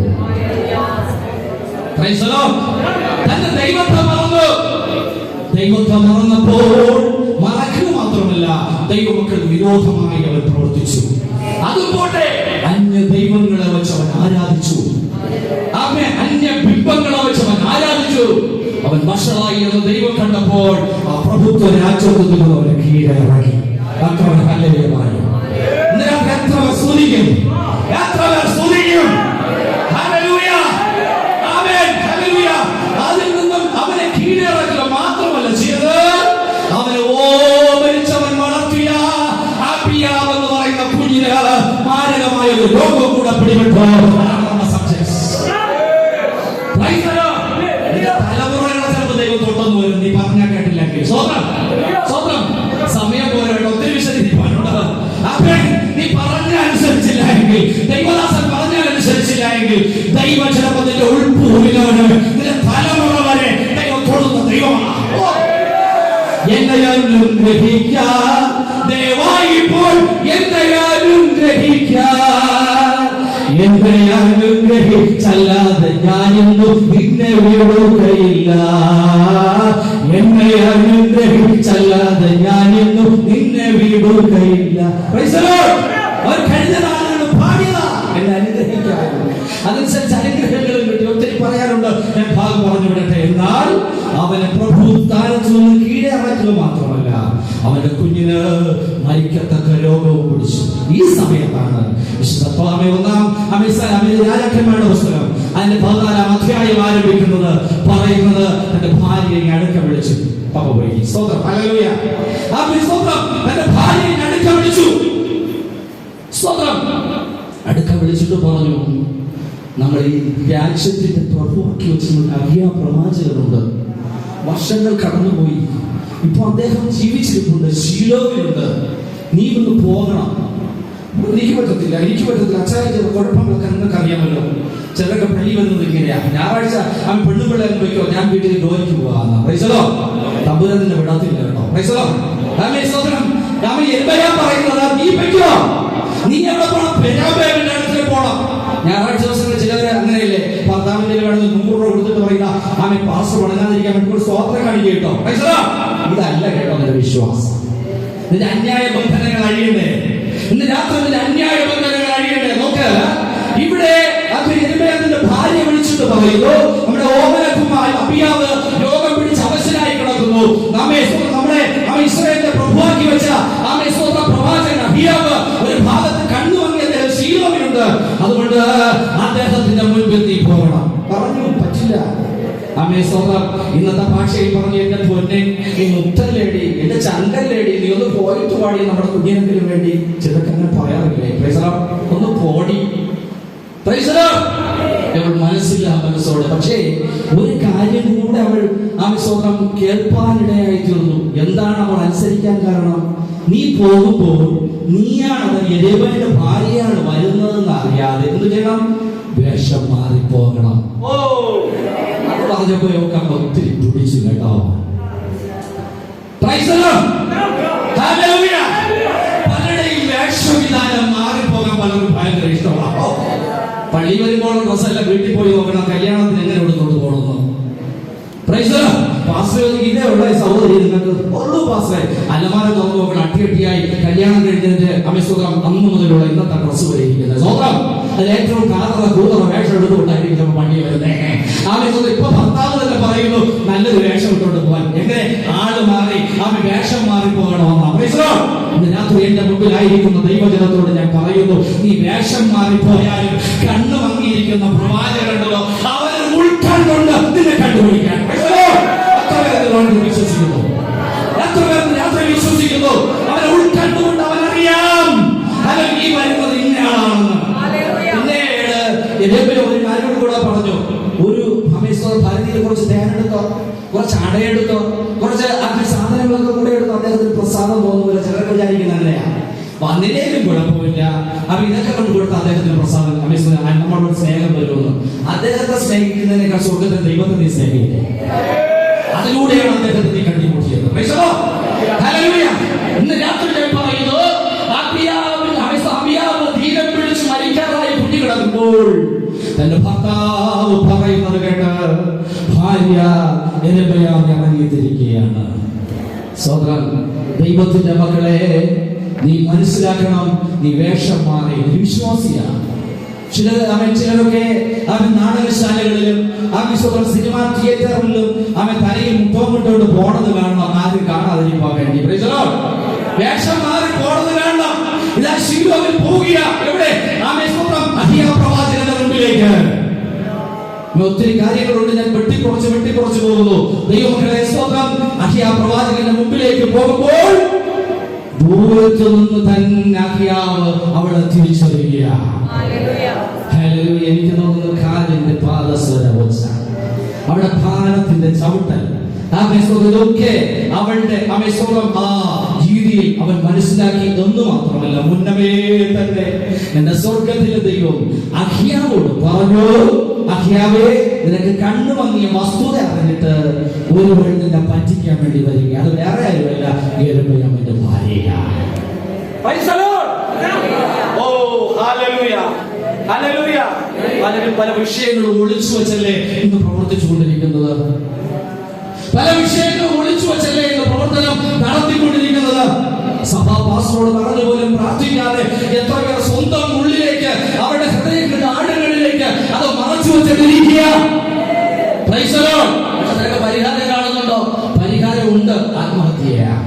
തന്റെ ദൈവത്തെ മറന്നു. ദൈവത്തെ മറന്നപ്പോൾ മറക്കുക മാത്രമല്ല, ദൈവമക്കൾക്ക് വിരോധമായി അവൻ പ്രവർത്തിച്ചു. അതുപോലെ അന്യ ദൈവങ്ങളെ വെച്ച് അവൻ ആരാധിച്ചു. അന്യ ബിംബങ്ങളെ വെച്ച് അവൻ ആരാധിച്ചു. അവൻ വഷളായി എന്ന് ദൈവം കണ്ടപ്പോൾ ആ പ്രഭുത്വ രാജ്യത്തിൽ നിന്ന് അവനെ കീഴിറങ്ങി. അതിൽ നിന്നും അവനെ കീഴിറക്കുക മാത്രമല്ല ചെയ്തത്, അവനെ ഓമരിച്ചവൻ വളർത്തിയ അബിയാവെന്ന് പറയുന്ന കുഞ്ഞിന് മാരകമായ ഒരു രോഗം കൂടെ പിടിപെട്ടു. തലമുറകളെ ചിലപ്പോൾ ദൈവം തൊട്ടെന്ന് വരും, നീ പറഞ്ഞാൽ കേട്ടില്ലെങ്കിൽ. സമയം പോലെ ഒത്തിരി വിശദീകരിക്കാനുണ്ട്. നീ പറഞ്ഞ അനുസരിച്ചില്ല എങ്കിൽ, ദൈവദാസൻ പറഞ്ഞ അനുസരിച്ചില്ല എങ്കിൽ, ദൈവം ചിലപ്പോൾ നിന്റെ ഉൾപ്പൂവിനോട് നിന്റെ തലമുറ വരെ ദൈവം തൊടുന്ന ദൈവമാണ്. എന്നെയാലും ഗ്രഹിക്കാൻ ദയവായി ഇപ്പോൾ എന്നെയാലും എന്നെയാലും ഗ്രഹിച്ചല്ലാതെ ഞാനിന്നും നിന്നെ വിടുകയില്ല. എന്നെയാലും ഗ്രഹിച്ചല്ലാതെ ഞാനിന്നും നിന്നെ വിടുകയില്ല. അവർ കഴിഞ്ഞ നാളുകൾ പാടിയതാ എന്നെ അനുഗ്രഹിക്കാൻ. അതനുസരിച്ച് അനുഗ്രഹങ്ങളും കിട്ടി. ഒത്തിരി പറയാനുണ്ട്, ഞാൻ ഭാഗം പറഞ്ഞു വിടട്ടെ. എന്നാൽ അവനെ പ്രഭു സ്ഥാനത്ത് നിന്ന് കീഴിറക്കുക മാത്രമല്ല, അവന്റെ കുഞ്ഞിന് മരിക്കത്തക്ക രോഗവും പിടിച്ചു. ഈ സമയത്താണ് രാജാക്കന്മാരുടെ പുസ്തകം അതിന്റെ 14-ാം അധ്യായം ആരംഭിക്കുന്നത്. പറയുന്നത് തന്റെ ഭാര്യയെ അടുക്ക വിളിച്ചു. തന്റെ ഭാര്യയെ അടുക്ക വിളിച്ചു. അടുക്ക വിളിച്ചിട്ട് പറഞ്ഞു, നമ്മൾ ഈ രാജ്യത്തിന്റെ പ്രഭുവാക്കി വെച്ചിട്ടുണ്ട് അഹിയാ പ്രവാചകനുണ്ട്. വർഷങ്ങൾ കടന്നുപോയി, ഇപ്പൊ അദ്ദേഹം ജീവിച്ചിരിപ്പുണ്ട്, ശീലോവിലുണ്ട്. നീ ഒന്ന് പോകണം. എനിക്ക് പറ്റത്തില്ല. അച്ഛായ കുഴപ്പങ്ങളൊക്കെ നിങ്ങൾക്ക് അറിയാമല്ലോ. ചിലരൊക്കെ പള്ളി വന്നത് ഇങ്ങനെയാ, ഞായറാഴ്ച അവൻ പെണ്ണുപിള്ളേ വെക്കോ, ഞാൻ വീട്ടിൽ ജോലിക്ക് പോകാന്ന പൈസലോ തമ്പുരാനെ വിടത്തില്ല കേട്ടോ. പൈസലോ പറയുന്നത് നീ വെക്കോ, നീ എവിടെ പോണം? പെരാബേലിന്റെ അടുത്തേക്ക് പോണം. ഞായറാഴ്ച ദിവസങ്ങളിൽ ചിലവര് അങ്ങനെയല്ലേ, ഭർത്താവിന്റെ വേണമെങ്കിൽ 100 രൂപ കൊടുത്തിട്ട് പറയുന്ന ആമേ പാസ് പണങ്ങാതിരിക്കാൻ വേണ്ടി ഒരു സ്തോത്രം കാണിക്കുക കേട്ടോ. ഇതല്ല കേട്ടോ നിന്റെ വിശ്വാസം. നിന്റെ അന്യായ ബന്ധനങ്ങൾ അഴിയണ്ടേ? ഇന്ന് രാത്രി നിന്റെ അന്യായ ബന്ധനങ്ങൾ അഴിയണ്ടേ? നോക്ക്, ഇവിടെ യെരമ്യാവിന്റെ ഭാര്യ വിളിച്ചിട്ട് പറയുന്നു, നമ്മുടെ ഓമനകുമാരൻ അബിയാവ് രോഗം പിടിച്ച് അവശനായി കിടക്കുന്നു. നമ്മുടെ ഇസ്രായേലിന്റെ പ്രഭുവാക്കി വെച്ച പ്രവാചകൻ അബിയാവ് ഒരു ഭാഗത്ത് കണ്ണുവങ്ങിയ ശീലമുണ്ട്. അതുകൊണ്ട് അദ്ദേഹത്തിന്റെ മുൻപിൽ നീ പോകണം. പറഞ്ഞു, പറ്റില്ല. ഇന്നത്തെ ഭാഷയിൽ പറഞ്ഞു, എന്റെ പൊന്നെ നീ മുത്തല്ലേടി, എന്റെ ചങ്കല്ലേടി, നീ ഒന്ന് പോയിട്ട് പാടി നമ്മുടെ കുഞ്ഞിനെങ്കിലും വേണ്ടി. ചിലക്കങ്ങനെ പറയാറില്ലേ? ഒന്ന് പോടി. അവൾ മനസ്സില്ല മനസ്സോടെ. പക്ഷേ ഒരു കാര്യം കൂടെ അവൾ സ്വന്തം കേൾപ്പാനിടയായി തീർന്നു. എന്താണ് അവൾ അനുസരിക്കാൻ കാരണം? നീ പോകുമ്പോൾ നീയാണ് യെരമ്യാവിന്റെ ഭാര്യയാണ് വരുന്നതെന്ന് അറിയാതെ എന്ത് ചെയ്യണം? വേഷം മാറിപ്പോകണം. അത് പറഞ്ഞപ്പോഴൊക്കെ ഒത്തിരി തുടിച്ചു കേട്ടോ. പലരുടെയും വേഷവിധാനം മാറിപ്പോകാൻ പലരും ഭയങ്കര ഇഷ്ടമാണ്. പള്ളി വരുമ്പോൾ ഡ്രസ്സല്ല, വീട്ടിൽ പോയി നോക്കണം കല്യാണത്തിന് എങ്ങനെ എടുത്തോണ്ട് പോകണമെന്ന്. ഇതേ ഉള്ള സഹോദരി നിങ്ങൾക്ക് ഉള്ളൂ പാസ്. അലമാര തുറന്നു നോക്കണം, അട്ടിയട്ടിയായി കല്യാണം കഴിഞ്ഞതിന്റെ അമിസ്വതം അന്ന് മുതലുള്ള ഇന്നത്തെ ഡ്രസ്സ് വരെയിരിക്കുന്നത് സ്വതം. അതിൽ ഏറ്റവും കാതറ കൂതറ വേഷം എടുത്തുകൊണ്ടായിരിക്കും ചിലപ്പോൾ പള്ളി വരുന്നത്. ആമിസ്വതം ഇപ്പൊ ഭർത്താവ് തന്നെ പറയുന്നു നല്ലൊരു വേഷം ഇട്ടുകൊണ്ട് പോകാൻ. എങ്ങനെ ആള് മാറി ആമി വേഷം മാറി പോകണമെന്നാണ്. ഇന്ന് രാത്രി എന്റെ മുമ്പിലായിരിക്കുന്ന ദൈവജനത്തോട് ഞാൻ പറയുന്നു, നീ വേഷം മാറിപ്പോയാലും കണ്ണു മങ്ങിയിരിക്കുന്ന പ്രവാചകരുണ്ടല്ലോ, അവരെ ഉൾക്കണ്ടുകൊണ്ട് നിന്നെ കണ്ടുപിടിക്കാൻ വിശ്വസിക്കുന്നു. എത്ര പേർ രാത്രി വിശ്വസിക്കുന്നു? അവനെ ഉൾക്കണ്ടുകൊണ്ട് അവനറിയാം ഈ വരുന്നത് ഇന്നയാളാണെന്ന്. പിന്നീട് ഒരു കാര്യം കൂടെ പറഞ്ഞു. ഒരു ഭാരതീയ കുറച്ച് തേനെടുത്തോ, കുറച്ച് അടയെടുത്തോ, കുറച്ച് സാധനങ്ങളൊക്കെ കൂടെ എടുത്തോ. അദ്ദേഹത്തിന് പ്രസാദം തോന്നുന്നില്ല. ചിലർക്ക് വിചാരിക്കുന്ന അങ്ങനെയാ. വന്നില്ലേലും കുഴപ്പമില്ല. അപ്പൊ ഇതൊക്കെ കൊണ്ട് കൊടുത്ത അദ്ദേഹത്തിന് പ്രസാദം നമ്മളോട് സ്നേഹം വരുമെന്ന്. അദ്ദേഹത്തെ സ്നേഹിക്കുന്നതിനേക്കാൾ സ്വർഗത്തെ ദൈവത്തെ നീ സ്നേഹിക്കേ. അതിലൂടെയാണ് അദ്ദേഹത്തെ നീ കണ്ടുമുട്ടിയത്. ഇന്ന് രാത്രി ഞാൻ പറയുന്നു, അബിയാവ് ധീരം പിടിച്ച് മരിക്കാറായി കുഞ്ഞു കിടക്കുമ്പോൾ തന്റെ ഭർത്താവ് പറയുന്നത് കേട്ട് ഭാര്യ യെരമ്യാവ് ഇറങ്ങിത്തിരിക്കുകയാണ്. സഹോദരൻ, ദൈവത്തിന്റെ മക്കളെ, നീ മനസ്സിലാക്കണം, നീ വേഷം മാറി വിശ്വാസിയാണ്. ചിലരൊക്കെ അവൻ നാടകശാലകളിലും സിനിമാ തിയേറ്ററിലും അവൻ തലയിൽ മുട്ടോമിട്ടോണ്ട് പോണത് കാണണം. ആരും കാണാതിരിക്കാൻ വേണ്ടി വേഷം മാറി പോണത് കാണണം. ഇതാ ശിലോവിൽ പോവുക. എവിടെ? പ്രവാചകന്റെ മുമ്പിലേക്ക്. ഒത്തിരി കാര്യങ്ങളുണ്ട്, ഞാൻ വെട്ടിക്കുറച്ച് പോകുന്നു. ദൈവമക്കളെ, പ്രവാചകന്റെ മുമ്പിലേക്ക് പോകുമ്പോൾ ദൂരത്തു നിന്ന് തന്നെ അഹിയാവ് അവളെ തിരിച്ചറിയുകയാണ്. എനിക്ക് തോന്നുന്നു കാലിന്റെ പാദസ്വരം അവിടെ ഭാരത്തിന്റെ ചവിട്ടൽ ഒക്കെ അവളുടെ ആ രീതിയിൽ അവൻ മനസ്സിലാക്കി. എന്ന് മാത്രമല്ല, മുന്നമേ തന്നെ എന്റെ സ്വർഗത്തിലെ ദൈവം അഹിയാവോട് പറഞ്ഞു, അഹിയാവേ, നിനക്ക് കണ്ണുമങ്ങിയ വസ്തുത അറിഞ്ഞിട്ട് ഒരുവൻ നിന്നെ പറ്റിക്കാൻ വേണ്ടി വരിക. അത് വേറെ ആരുമല്ല, യെരമ്യാവിന്റെ ഭാര്യയാണ്. പലരും പല വിഷയങ്ങളും ഒളിച്ചു വച്ചല്ലേ ഇന്ന് പ്രവർത്തിച്ചു കൊണ്ടിരിക്കുന്നത്. പല വിഷയങ്ങളും ഒളിച്ചു വച്ചല്ലേ ഇന്ന് പ്രവർത്തനം നടത്തിക്കൊണ്ടിരിക്കുന്നത്. സഭാ പാസ്റ്ററോട് പറഞ്ഞു പോലും പ്രാർത്ഥിക്കാതെ എത്ര പേർ സ്വന്തം ഉള്ളിലേക്ക്, അവരുടെ ഹൃദയത്തിന്റെ ആഴങ്ങളിലേക്ക് അത് മറച്ചു വെച്ചിട്ടിരിക്കുക. അതിനൊക്കെ പരിഹാരം കാണുന്നുണ്ടോ? പരിഹാരം ഉണ്ട്, ആത്മഹത്യയാണ്.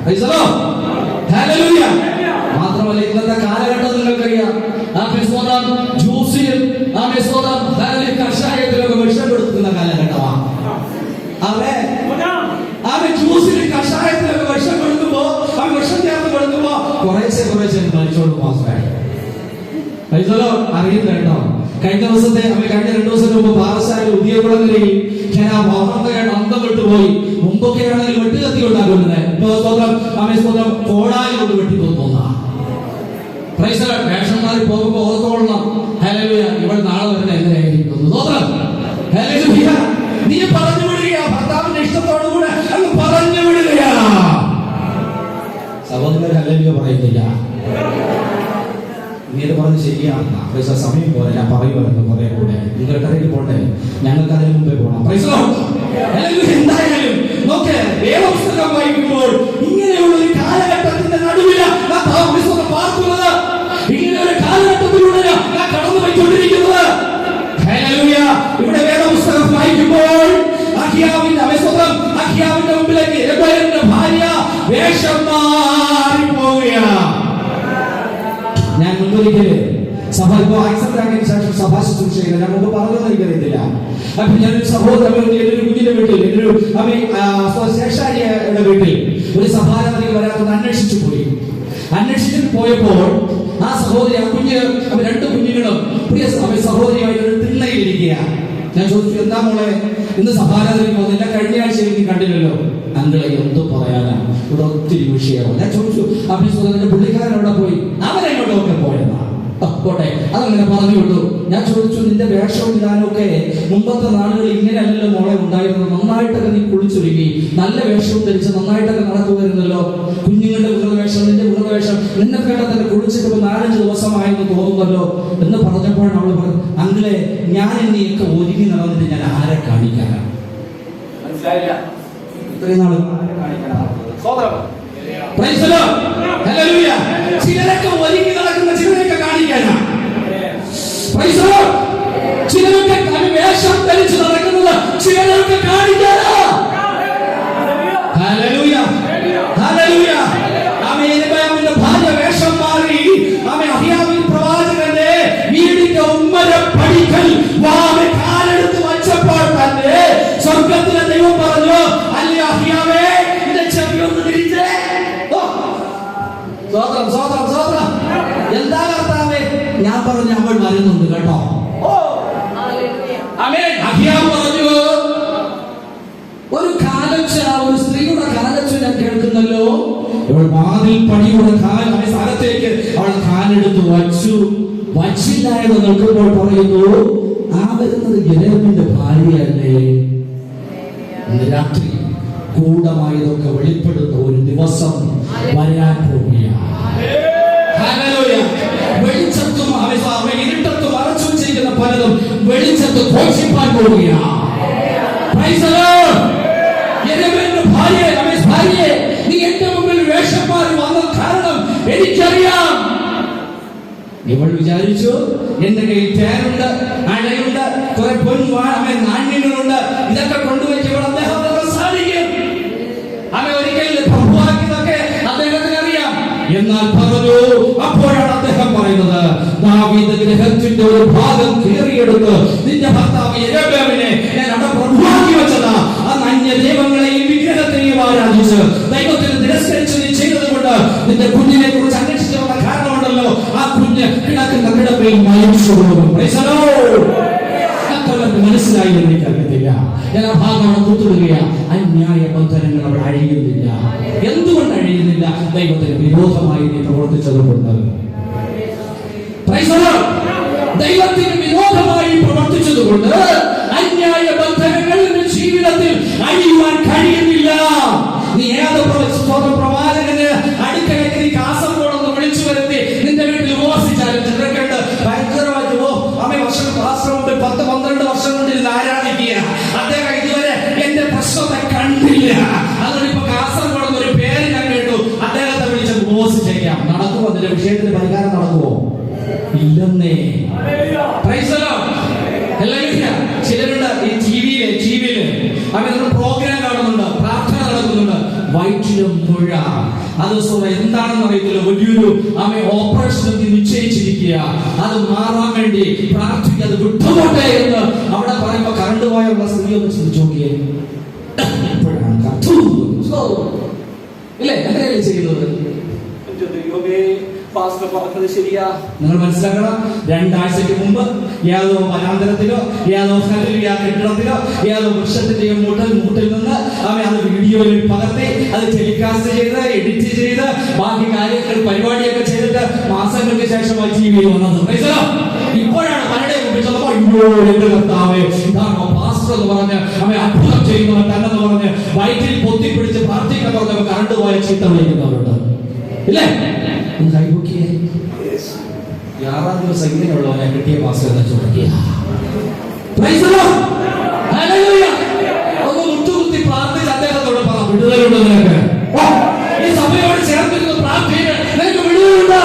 മാത്രമല്ല, ഇന്നത്തെ കാലഘട്ടം നിങ്ങൾക്കറിയാം, ജ്യൂസിലും കഷായത്തിലൊക്കെ വിഷം കൊടുക്കുന്ന കാലഘട്ടമാണ്. അവൻ ജ്യൂസിലും കഷായത്തിലൊക്കെ വിഷം കൊടുക്കുമ്പോ, അവൻ വിഷം ചേർത്ത് കൊടുക്കുമ്പോ കുറേശ്ശെ മരിച്ചോണ്ട് മാത്രമേ അറിയുന്ന കേട്ടോ. കഴിഞ്ഞ 2 ദിവസം മുമ്പ് പാറശാല ഉദയകുളങ്ങരയിൽ ഞാൻ ആ ഭവനത്തെ അന്തം വിട്ടുപോയി. മുമ്പൊക്കെയാണെങ്കിൽ വെട്ടുകത്തി കൊണ്ടാക്കുന്നത് കോടാലി കൊണ്ട് വെട്ടിപ്പോന്ന വേഷം മാറി പോകുമ്പോ ഓർത്തോളണം. ഹല്ലേലൂയ, ഇവൾ നാളെ വരുന്ന എങ്ങനെയായിരിക്കും? നീ പറഞ്ഞു വിടുകയാ, ഭർത്താവിന്റെ ഇഷ്ടത്തോടുകൂടെ അങ്ങ് പറഞ്ഞു വിടുകയാ. സഹോദരൻ ഹല്ലേലൂയ പറയുന്നില്ല. നീ ഇത് പറഞ്ഞ് ശരിയാണെന്നാ. പൈസ സമയം പോലെ ഞാൻ പറയുമായിരുന്നു കുറെ കൂടെ. നിങ്ങൾക്കതിലേക്ക് പോട്ടെ, ഞങ്ങൾക്ക് അതിന് മുമ്പേ പോകണം. എന്തായാലും നോക്ക്, വേദപുസ്തകം വായിക്കുമ്പോൾ ഇങ്ങനെയുള്ള ഒരു കാലഘട്ടത്തിന്റെ നടുവിലാണ് പാർക്കുന്നത്. ഇങ്ങനെ ഒരു കാലഘട്ടത്തിലൂടെ ഞാൻ കടന്നു പോയിക്കൊണ്ടിരിക്കുന്നത്. ഇവിടെ വേദപുസ്തകം വായിക്കുമ്പോൾ അഹിയാവിന്റെ മുമ്പിലേക്ക് രെബേലിന്റെ ഭാര്യ വേഷം മാറി പോവുകയാണ്. ഞാൻ മുൻപൊരിക്കല് സഭ ഇപ്പോ ആക്സെപ്റ്റ് ആക്കിയതിനു ശേഷം സഭാ ശുശ്രൂഷയില്ല. ഞാൻ മുമ്പ് പറഞ്ഞതെന്ന് എനിക്കറിയത്തില്ല. അപ്പൊ ഞാനൊരു സഹോദരൻ ഒരു കുഞ്ഞിന്റെ വീട്ടിൽ ശേഷാരിയുടെ വീട്ടിൽ ഒരു സഭാരാധനയ്ക്ക് വരാത്തത് അന്വേഷിച്ചിട്ട് പോയപ്പോൾ ആ സഹോദരി ആ കുഞ്ഞ് രണ്ട് കുഞ്ഞുങ്ങളും പ്രിയ സഹോദരിയായിട്ട് ഒരു തിണ്ണയിലിരിക്കുക. ഞാൻ ചോദിച്ചു, എന്താ മോളെ ഇന്ന് സഭാരാധനയ്ക്ക് വന്നില്ല? കഴിഞ്ഞ ആഴ്ച എനിക്ക് കണ്ടില്ലല്ലോ. അങ്കിളെ എന്തു പറയാനാ, ഇവിടെ ഒത്തിരി വിഷയമാണ്. ഞാൻ ചോദിച്ചു, അഭിസുഖന്റെ പുള്ളിക്കാരൻ അവിടെ പോയി? അവരെങ്ങോട്ടൊക്കെ പോയെന്നാ. പോട്ടെ, അതങ്ങനെ പറഞ്ഞു വിട്ടു. ഞാൻ ചോദിച്ചു, നിന്റെ വേഷവും ഇടാനൊക്കെ മുമ്പത്തെ നാളുകളിൽ ഇങ്ങനെയല്ലല്ലോ മോളെ ഉണ്ടായിരുന്നത്. നന്നായിട്ടൊക്കെ നീ കുളിച്ചൊരുങ്ങി നല്ല വേഷവും ധരിച്ച് നന്നായിട്ടൊക്കെ നടക്കുമായിരുന്നല്ലോ. കുഞ്ഞുങ്ങളുടെ വികൃതവേഷം, നിന്റെ വികൃതവേഷം നിന്നെ കേട്ട തന്നെ കുളിച്ചിട്ട് 4-5 ദിവസമായെന്ന് തോന്നുന്നല്ലോ എന്ന് പറഞ്ഞപ്പോഴാണ് അവള് പറഞ്ഞു, അങ്കിളെ ഞാൻ എന്നെയൊക്കെ ഒരുങ്ങി നടന്നിട്ട് ഞാൻ ആരെ കാണിക്കാനാ? മനസ്സിലായില്ല. ഇത്രയും നാളും ആരെ കാണിക്കാനാ? ചിലരൊക്കെ ഒരുങ്ങി നടക്കുന്ന ചിലരൊക്കെ കാണിക്കാനാ. ചിലരൊക്കെ വേഷം ധരിച്ച് നടക്കുന്നത് ചിലരൊക്കെ കാണിക്കാനാ. ഭാര്യ വേഷം മാറി അഹിയാവിൻ പ്രവാചകന്റെ വീടിന്റെ ഉമ്മരപ്പടിക്കൽ കാലെടുത്ത് വച്ചപ്പോൾ തന്നെ സ്വർഗത്തിലെ ദൈവം പറഞ്ഞു, അല്ലേ അഹിയാവേ നിന്റെ ചെവി ഒന്ന് തിരിച്ചേ. എന്താ കർത്താവേ? ഞാൻ പറഞ്ഞു, അവൾ വരുന്നുണ്ട് കേട്ടോ. അഹിയാവ് പറഞ്ഞു, ഒരു കാലൊച്ച, ഒരു സ്ത്രീയുടെ കാലൊച്ച ഞാൻ കേൾക്കുന്നല്ലോ. അവൾ വാതിൽ പടിയുടെ സ്ഥലത്തേക്ക് അവൾ കാലെടുത്ത് വച്ചില്ല എന്ന് നിൽക്കുമ്പോൾ പറയുന്നു, ആ വരുന്നത് യെരമ്യാവിന്റെ ഭാര്യയല്ലേ? ഇന്ന് രാത്രി ഗൂഢമായതൊക്കെ വെളിപ്പെടുന്ന ഒരു ദിവസം വരാൻ പോവുകയാണ്. വെളിച്ചത്തും ഇരുട്ടത്തും മറച്ചു വെച്ചിരിക്കുന്ന പലതും വെളിച്ചത്ത് ഘോഷിപ്പാൻ പോവുകയാണ്. ഭാര്യയെ, നീ എന്റെ മുമ്പിൽ വേഷം മാറി വന്ന കാരണം എനിക്കറിയാം. ഇവൾ വിചാരിച്ചു, എന്റെ കയ്യിൽ തേനുണ്ട്, അഴയുണ്ട്, കുറെ നാണ്യങ്ങളുണ്ട്, ഇതൊക്കെ കൊണ്ടുവയ്ക്കുമ്പോൾ അദ്ദേഹം സാധിക്കും. അവൻ ഒരിക്കലും പ്രഭുവാക്കിയതൊക്കെ അദ്ദേഹത്തിന് അറിയാം. എന്നാൽ പറഞ്ഞു, അപ്പോഴാണ് അദ്ദേഹം പറയുന്നത്, ദാവീദ് ഗൃഹത്തിന്റെ ഒരു ഭാഗം കീറിയെടുത്ത് നിന്റെ ഭർത്താവ് യെരബ്യാമിനെ ഞാൻ അവിടെ പ്രഭുവാക്കി വെച്ചതാ. അന്ന് അന്യ ദൈവങ്ങളെയും വിഗ്രഹത്തെയും ആരാധിച്ച് ദൈവത്തിന് തിരസ്കരിച്ച് നീ ചെയ്തത് കൊണ്ട് നിന്റെ കുഞ്ഞിനെ കുറിച്ച് അന്വേഷിച്ചുള്ള കാരണമുണ്ടല്ലോ. ആ കുഞ്ഞ് കിടക്കുന്ന കിടപ്പയിൽ മരിച്ചു പോകും. മനസ്സിലായി എന്ന് എനിക്കറിയത്തില്ല. ഞാൻ ആ ഭാഗം തൂത്തുടുകയാണ്. അന്യായ ബന്ധനങ്ങൾ അവിടെ അഴിയുന്നില്ല. എന്തുകൊണ്ട് അഴിയുന്നില്ല? ദൈവത്തിന് വിരോധമായി നീ പ്രവർത്തിച്ചതുകൊണ്ട്. ദൈവത്തിന് വിരോധമായി പ്രവർത്തിച്ചതുകൊണ്ട് അന്യായ ബന്ധനങ്ങൾ ജീവിതത്തിൽ അഴിയുവാൻ കഴിയുന്നില്ല. നീ ഏത് പ്രവാചകന് അടുക്കളയ്ക്ക് നീ കാസർഗോഡൊന്ന് വിളിച്ചു വരുത്തി നിന്റെ വീട്ടിൽ ഉപവസിച്ചാലും ചിലർക്കുണ്ട് ഭയങ്കരമായിട്ട് വർഷമുണ്ട് 10-12 വർഷം കൊണ്ട് ഇത് ആരാധിക്കുക. അദ്ദേഹം ഇതുവരെ എന്റെ പ്രശ്നത്തെ കണ്ടില്ല. അതുകൊണ്ട് ഇപ്പൊ കാസർഗോഡ് ഒരു പേര് ഞാൻ കേട്ടു, അദ്ദേഹത്തെ വിളിച്ച് ഉപവസിച്ചേക്കാം. നടക്കുമോ? അതിന്റെ വിഷയത്തിന് പരിഹാരം നടക്കുമോ? ഇല്ലെന്നേ. ചിലരുണ്ട് ഈ ടിവിയില് അവർ പ്രോഗ്രാം കാണുന്നുണ്ട്, പ്രാർത്ഥന നടക്കുന്നുണ്ട്, വയറ്റിലും മുഴ. അത് എന്താണെന്ന് അറിയത്തില്ല. വലിയൊരു ഓപ്പറേഷൻ നിശ്ചയിച്ചിരിക്കുക. അത് മാറാൻ വേണ്ടി പ്രാർത്ഥിക്കുക, അത് വിട്ടുപോട്ടെ എന്ന് അവിടെ പറയുമ്പോ കറണ്ട് പോയുള്ള സ്ത്രീ ഒന്ന് ചിന്തിച്ചു നോക്കിയേ. ഇല്ലേ, അങ്ങനെയല്ലേ ചെയ്യുന്നത്? ശരിയാ, നിങ്ങൾ മനസ്സിലാക്കണം. 2 ആഴ്ചയ്ക്ക് മുമ്പ് ഏതോ വനാന്തരത്തിലോ ഏതോ കെട്ടിടത്തിലോ ഏതോ വൃക്ഷത്തിന്റെയോ മൂട്ടിൽ നിന്ന് അത് വീഡിയോയിൽ പകർത്തി അത് ടെലികാസ്റ്റ് ചെയ്ത് എഡിറ്റ് ചെയ്ത് ബാക്കി കാര്യങ്ങൾ പരിപാടിയൊക്കെ ചെയ്തിട്ട് മാസങ്ങൾക്ക് ശേഷമായി ടിവിയിൽ വന്നത്. ഇപ്പോഴാണ് പലരുടെയും മുമ്പിൽ ചെന്നപ്പോ എന്റെ കർത്താവേ ഇതാണോ പാസ്റ്റർ എന്ന് പറഞ്ഞ് അത്ഭുതം ചെയ്യുന്നവർ തന്നെന്ന് പറഞ്ഞ് വയറ്റിൽ പൊത്തിപ്പിടിച്ച് പ്രാർത്ഥിക്കാൻ പറഞ്ഞവർ കറണ്ട് പോയ ചീത്ത വിളിക്കുന്നവരുണ്ട്. ഇല്ലേ? കൈപൊക്കിയേ. 6-ാം ദിവസം ഇങ്ങനെയുള്ളവനെ കിട്ടിയ പാസ്റ്റർ എന്ന് ചോദിക്കുക. ഒന്ന് മുട്ടുകുത്തി പ്രാർത്ഥിച്ച് അദ്ദേഹത്തോട് പറ, വിടുതലുണ്ട് നിനക്ക്. ഈ സഭയോട് ചേർന്നിരുന്ന് പ്രാർത്ഥിക്കുക, നിനക്ക് വിടുതലുണ്ട്,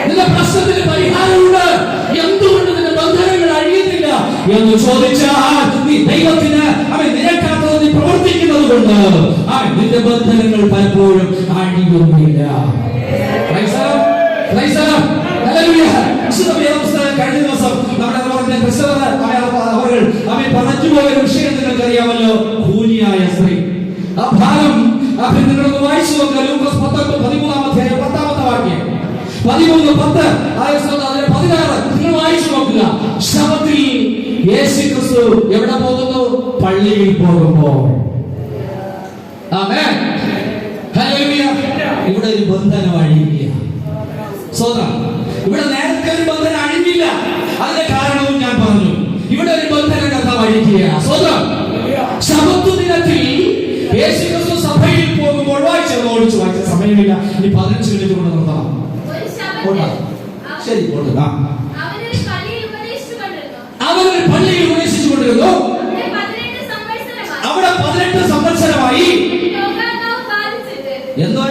നിന്റെ പ്രശ്നത്തിന് പരിഹാരമുണ്ട്. എന്തുകൊണ്ട് നിന്റെ ബന്ധനങ്ങൾ അഴിയുന്നില്ല എന്ന് ചോദിച്ചാൽ നീ ദൈവത്തിന് അവൻ നിരക്കാത്തത് നീ പ്രവർത്തിക്കുന്നത് കൊണ്ട് അവൻ നിന്റെ ബന്ധനങ്ങൾ പലപ്പോഴും അഴിയുന്നില്ല. കഴിഞ്ഞ ദിവസം നമ്മുടെ പറഞ്ഞുപോയ വിഷയം നിങ്ങൾക്കറിയാമല്ലോ, കൂനിയായ സ്ത്രീ. ആ ഭാഗം നിങ്ങളൊന്ന് വായിച്ചു നോക്കുക. ലൂക്കോസ് 13-ാം അധ്യായം 10-ാമത്തെ വാക്യം, 13:10, 16 നിങ്ങൾ വായിച്ചു നോക്കുക. ശബത്തിൽ യേശുക്രിസ്തു എവിടെ പോകുന്നു? പള്ളിയിൽ പോകുമ്പോൾ. ആമേൻ, ഹല്ലേലൂയ. ഇവിടെ ഒരു ബന്ധനം അഴിയില്ല. സോദരാ, ഇവിടെ നേരത്തെ ഒരു ബന്ധനം അഴിഞ്ഞില്ല. അതിന്റെ കാരണവും ഞാൻ പറഞ്ഞു. ഇവിടെ ഒരു ബന്ധനം കർത്താവ് അഴിക്കുക. സോദരാ, ശബത്ത് ദിനത്തിൽ യേശുക്രിസ്തു സഭയിൽ പോകുമ്പോൾ വായിച്ച സമയമില്ല, ഇനി 15 മിനിറ്റ് കൊണ്ട് നിർത്താം. ശരി, അവരൊരു പള്ളിയിൽ ഉപദേശിച്ചു കൊണ്ടിരുന്നു. അവിടെ 18 സംവത്സരമായി എന്തോ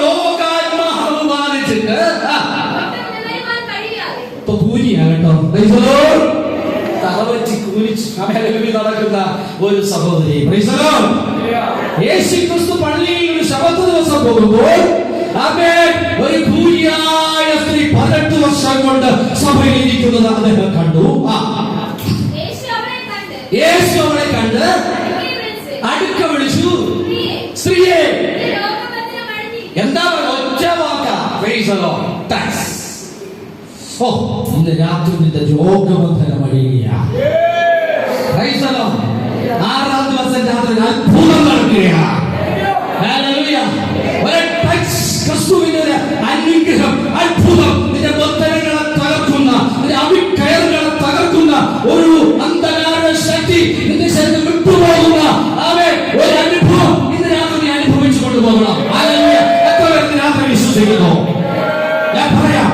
രോഗാത്മാവ് ബാധിച്ചിട്ട് ഇപ്പൊ കൂനിയാകട്ടോ തലവച്ച് കൂനിച്ച് നടക്കുന്ന ഒരു സഹോദരി. യേശുക്രിസ്തു പള്ളിയിൽ ഒരു ശബത്ത് ദിവസം പോകുമ്പോൾ ഒരു കൂനിയായ സ്ത്രീ 18 വർഷം കൊണ്ട് സഭയിൽ ഇരിക്കുന്നത് അദ്ദേഹം കണ്ടു. യേശു അവളെ കണ്ട് അടുക്ക വിളിച്ചു, സ്ത്രീയെ. എന്താ ഒറ്റ വാക്ക, ഇന്ന് രാത്രി നിന്റെ രോഗബന്ധനം അഴിയുക. 6-ാം ദിവസം രാത്രി അത്ഭുതം നടക്കുകയാണ്. ക്രിസ്തുവിന്റെ അനുഗ്രഹം, അത്ഭുതം നിന്റെ ബന്ധനങ്ങളെ തകർക്കുന്ന, നിന്റെ അവിക്കയറുകളെ തകർക്കുന്ന ഒരു അന്ധകാര ശക്തി നിന്റെ ശരീരം വിട്ടുപോകുന്ന ഒരു അനുഭവം ഇന്ന് രാത്രി നീ അനുഭവിച്ചു കൊണ്ടുപോകണം. എത്ര പേർക്ക് രാത്രി വിശ്വസിക്കുന്നു? ഞാൻ പറയാം.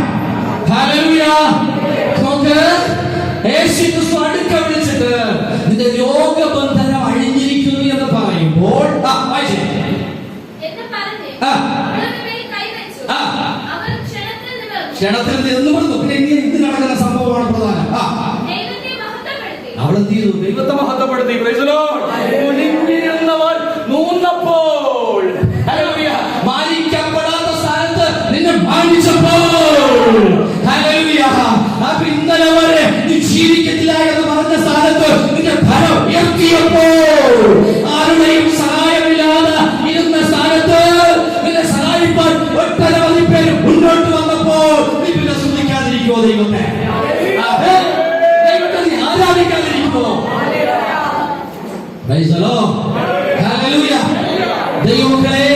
യേശുക്രിസ്തു അടുക്ക വിളിച്ചിട്ട് നിന്റെ രോഗബന്ധനം അഴിഞ്ഞിരിക്കുന്നു എന്ന് പറയുമ്പോൾ ക്ഷണത്തിൽ നിന്നു. പിന്നെ ഇത് നടക്കുന്ന സംഭവമാണ് പ്രധാനം. അവൾ എന്ത് ചെയ്തു? ദൈവത്തെ മഹത്വപ്പെടുത്തി. നൂന്നപ്പോൾ മാനിക്കപ്പെടാത്ത സ്ഥാനത്ത് നിന്നെ മാനിച്ചപ്പോൾ, ഇന്നലെ വരെ നീ ജീവിക്കത്തില്ല എന്ന് പറഞ്ഞ സ്ഥാനത്ത് നിന്റെ ഫലം ഉയർത്തിയപ്പോൾ, ആരുടെയും സഹായമില്ലാതെ ഇരുന്ന സ്ഥാനത്ത് നിന്നെ സഹായിപ്പാൻ ഒട്ടനവധി പേര് മുന്നോട്ട് വന്നപ്പോൾ നീ പിന്നെ ശ്രദ്ധിക്കാതിരിക്കുമോ? ദൈവത്തെ നീ ആരാധിക്കാതിരിക്കുമോ? ദൈവമക്കളെ,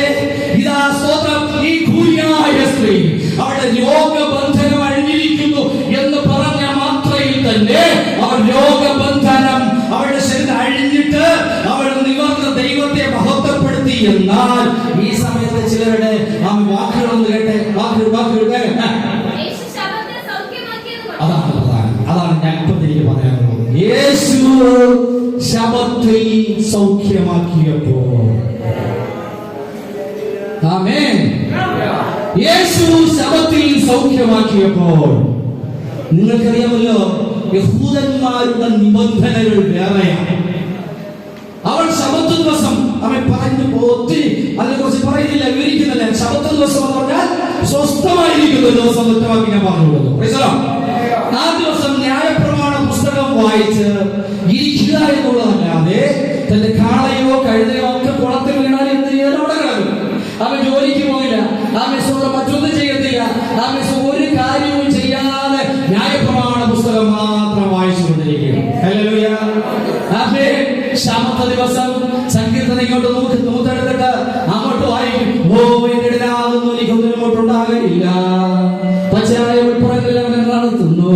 ഇതാ സ്തോത്രം. ഈ കൂനിയായ സ്ത്രീ അവളുടെ രോഗബന്ധനം അഴിഞ്ഞിരിക്കുന്നു എന്ന് പറഞ്ഞ മാത്രയിൽ തന്നെ അവൾ രോഗബന്ധനം അവളുടെ ശരീരം അഴിഞ്ഞിട്ട് അവൾ നിവർന്ന ദൈവത്തെ മഹത്വപ്പെടുത്തി. എന്നാൽ ഈ സമയത്ത് ചിലരുടെ വാക്കുകളൊന്ന് കേട്ടെ, അതാണ് ഞാൻ ഇപ്പം എനിക്ക് പറയാനുള്ളത്. യേശു ശബത്തിൽ സൗഖ്യമാക്കിയപ്പോൾ, ആമേൻ, യേശു ശബത്തിൽ സൗഖ്യമാക്കിയപ്പോൾ, നിങ്ങൾക്കറിയാമല്ലോ യഹൂദന്മാരുടെ നിബന്ധനകൾ വേറെയാണ്. അവൾ ശബത്ത് ദിവസം അവൻ പറഞ്ഞു ഒത്തിരി അതിനെക്കുറിച്ച് പറയുന്നില്ല, വിവരിക്കുന്നില്ല. ശബത്ത് ദിവസം എന്ന് പറഞ്ഞാൽ സ്വസ്ഥമായിരിക്കുന്ന ദിവസം വ്യക്തമാക്കി ഞാൻ പറഞ്ഞുകൊടുക്കുന്നു. ആ ദിവസം ന്യായപ്രമാണ പുസ്തകം വായിച്ച് ഇരിക്കുക എന്നുള്ളതല്ലാതെ തന്റെ കാളയോ കഴുതയോ ഒക്കെ കുളത്തിൽ വീണാൽ എന്ത് ചെയ്യാൻ അവിടെ കിടക്കും. അവൻ ജോലിക്ക് പോയില്ല, മറ്റൊന്നും ചെയ്യത്തില്ല, ഒരു കാര്യവും ചെയ്യാതെ ന്യായപ്രമാണ പുസ്തകം മാത്രം വായിച്ചുകൊണ്ടിരിക്കുകയാണ്. ശാമത്തെ ദിവസം സങ്കീർത്തനം ഇങ്ങോട്ട് നൂത്തെടുത്തിട്ട് അങ്ങോട്ട് വായിക്കും. എന്റെ ഇടലാകുന്നു, എനിക്കൊന്നും ഇങ്ങോട്ടുണ്ടാകില്ല. പച്ചയായ ഉൾപ്പുറങ്ങളിൽ അവനെ നടത്തുന്നു,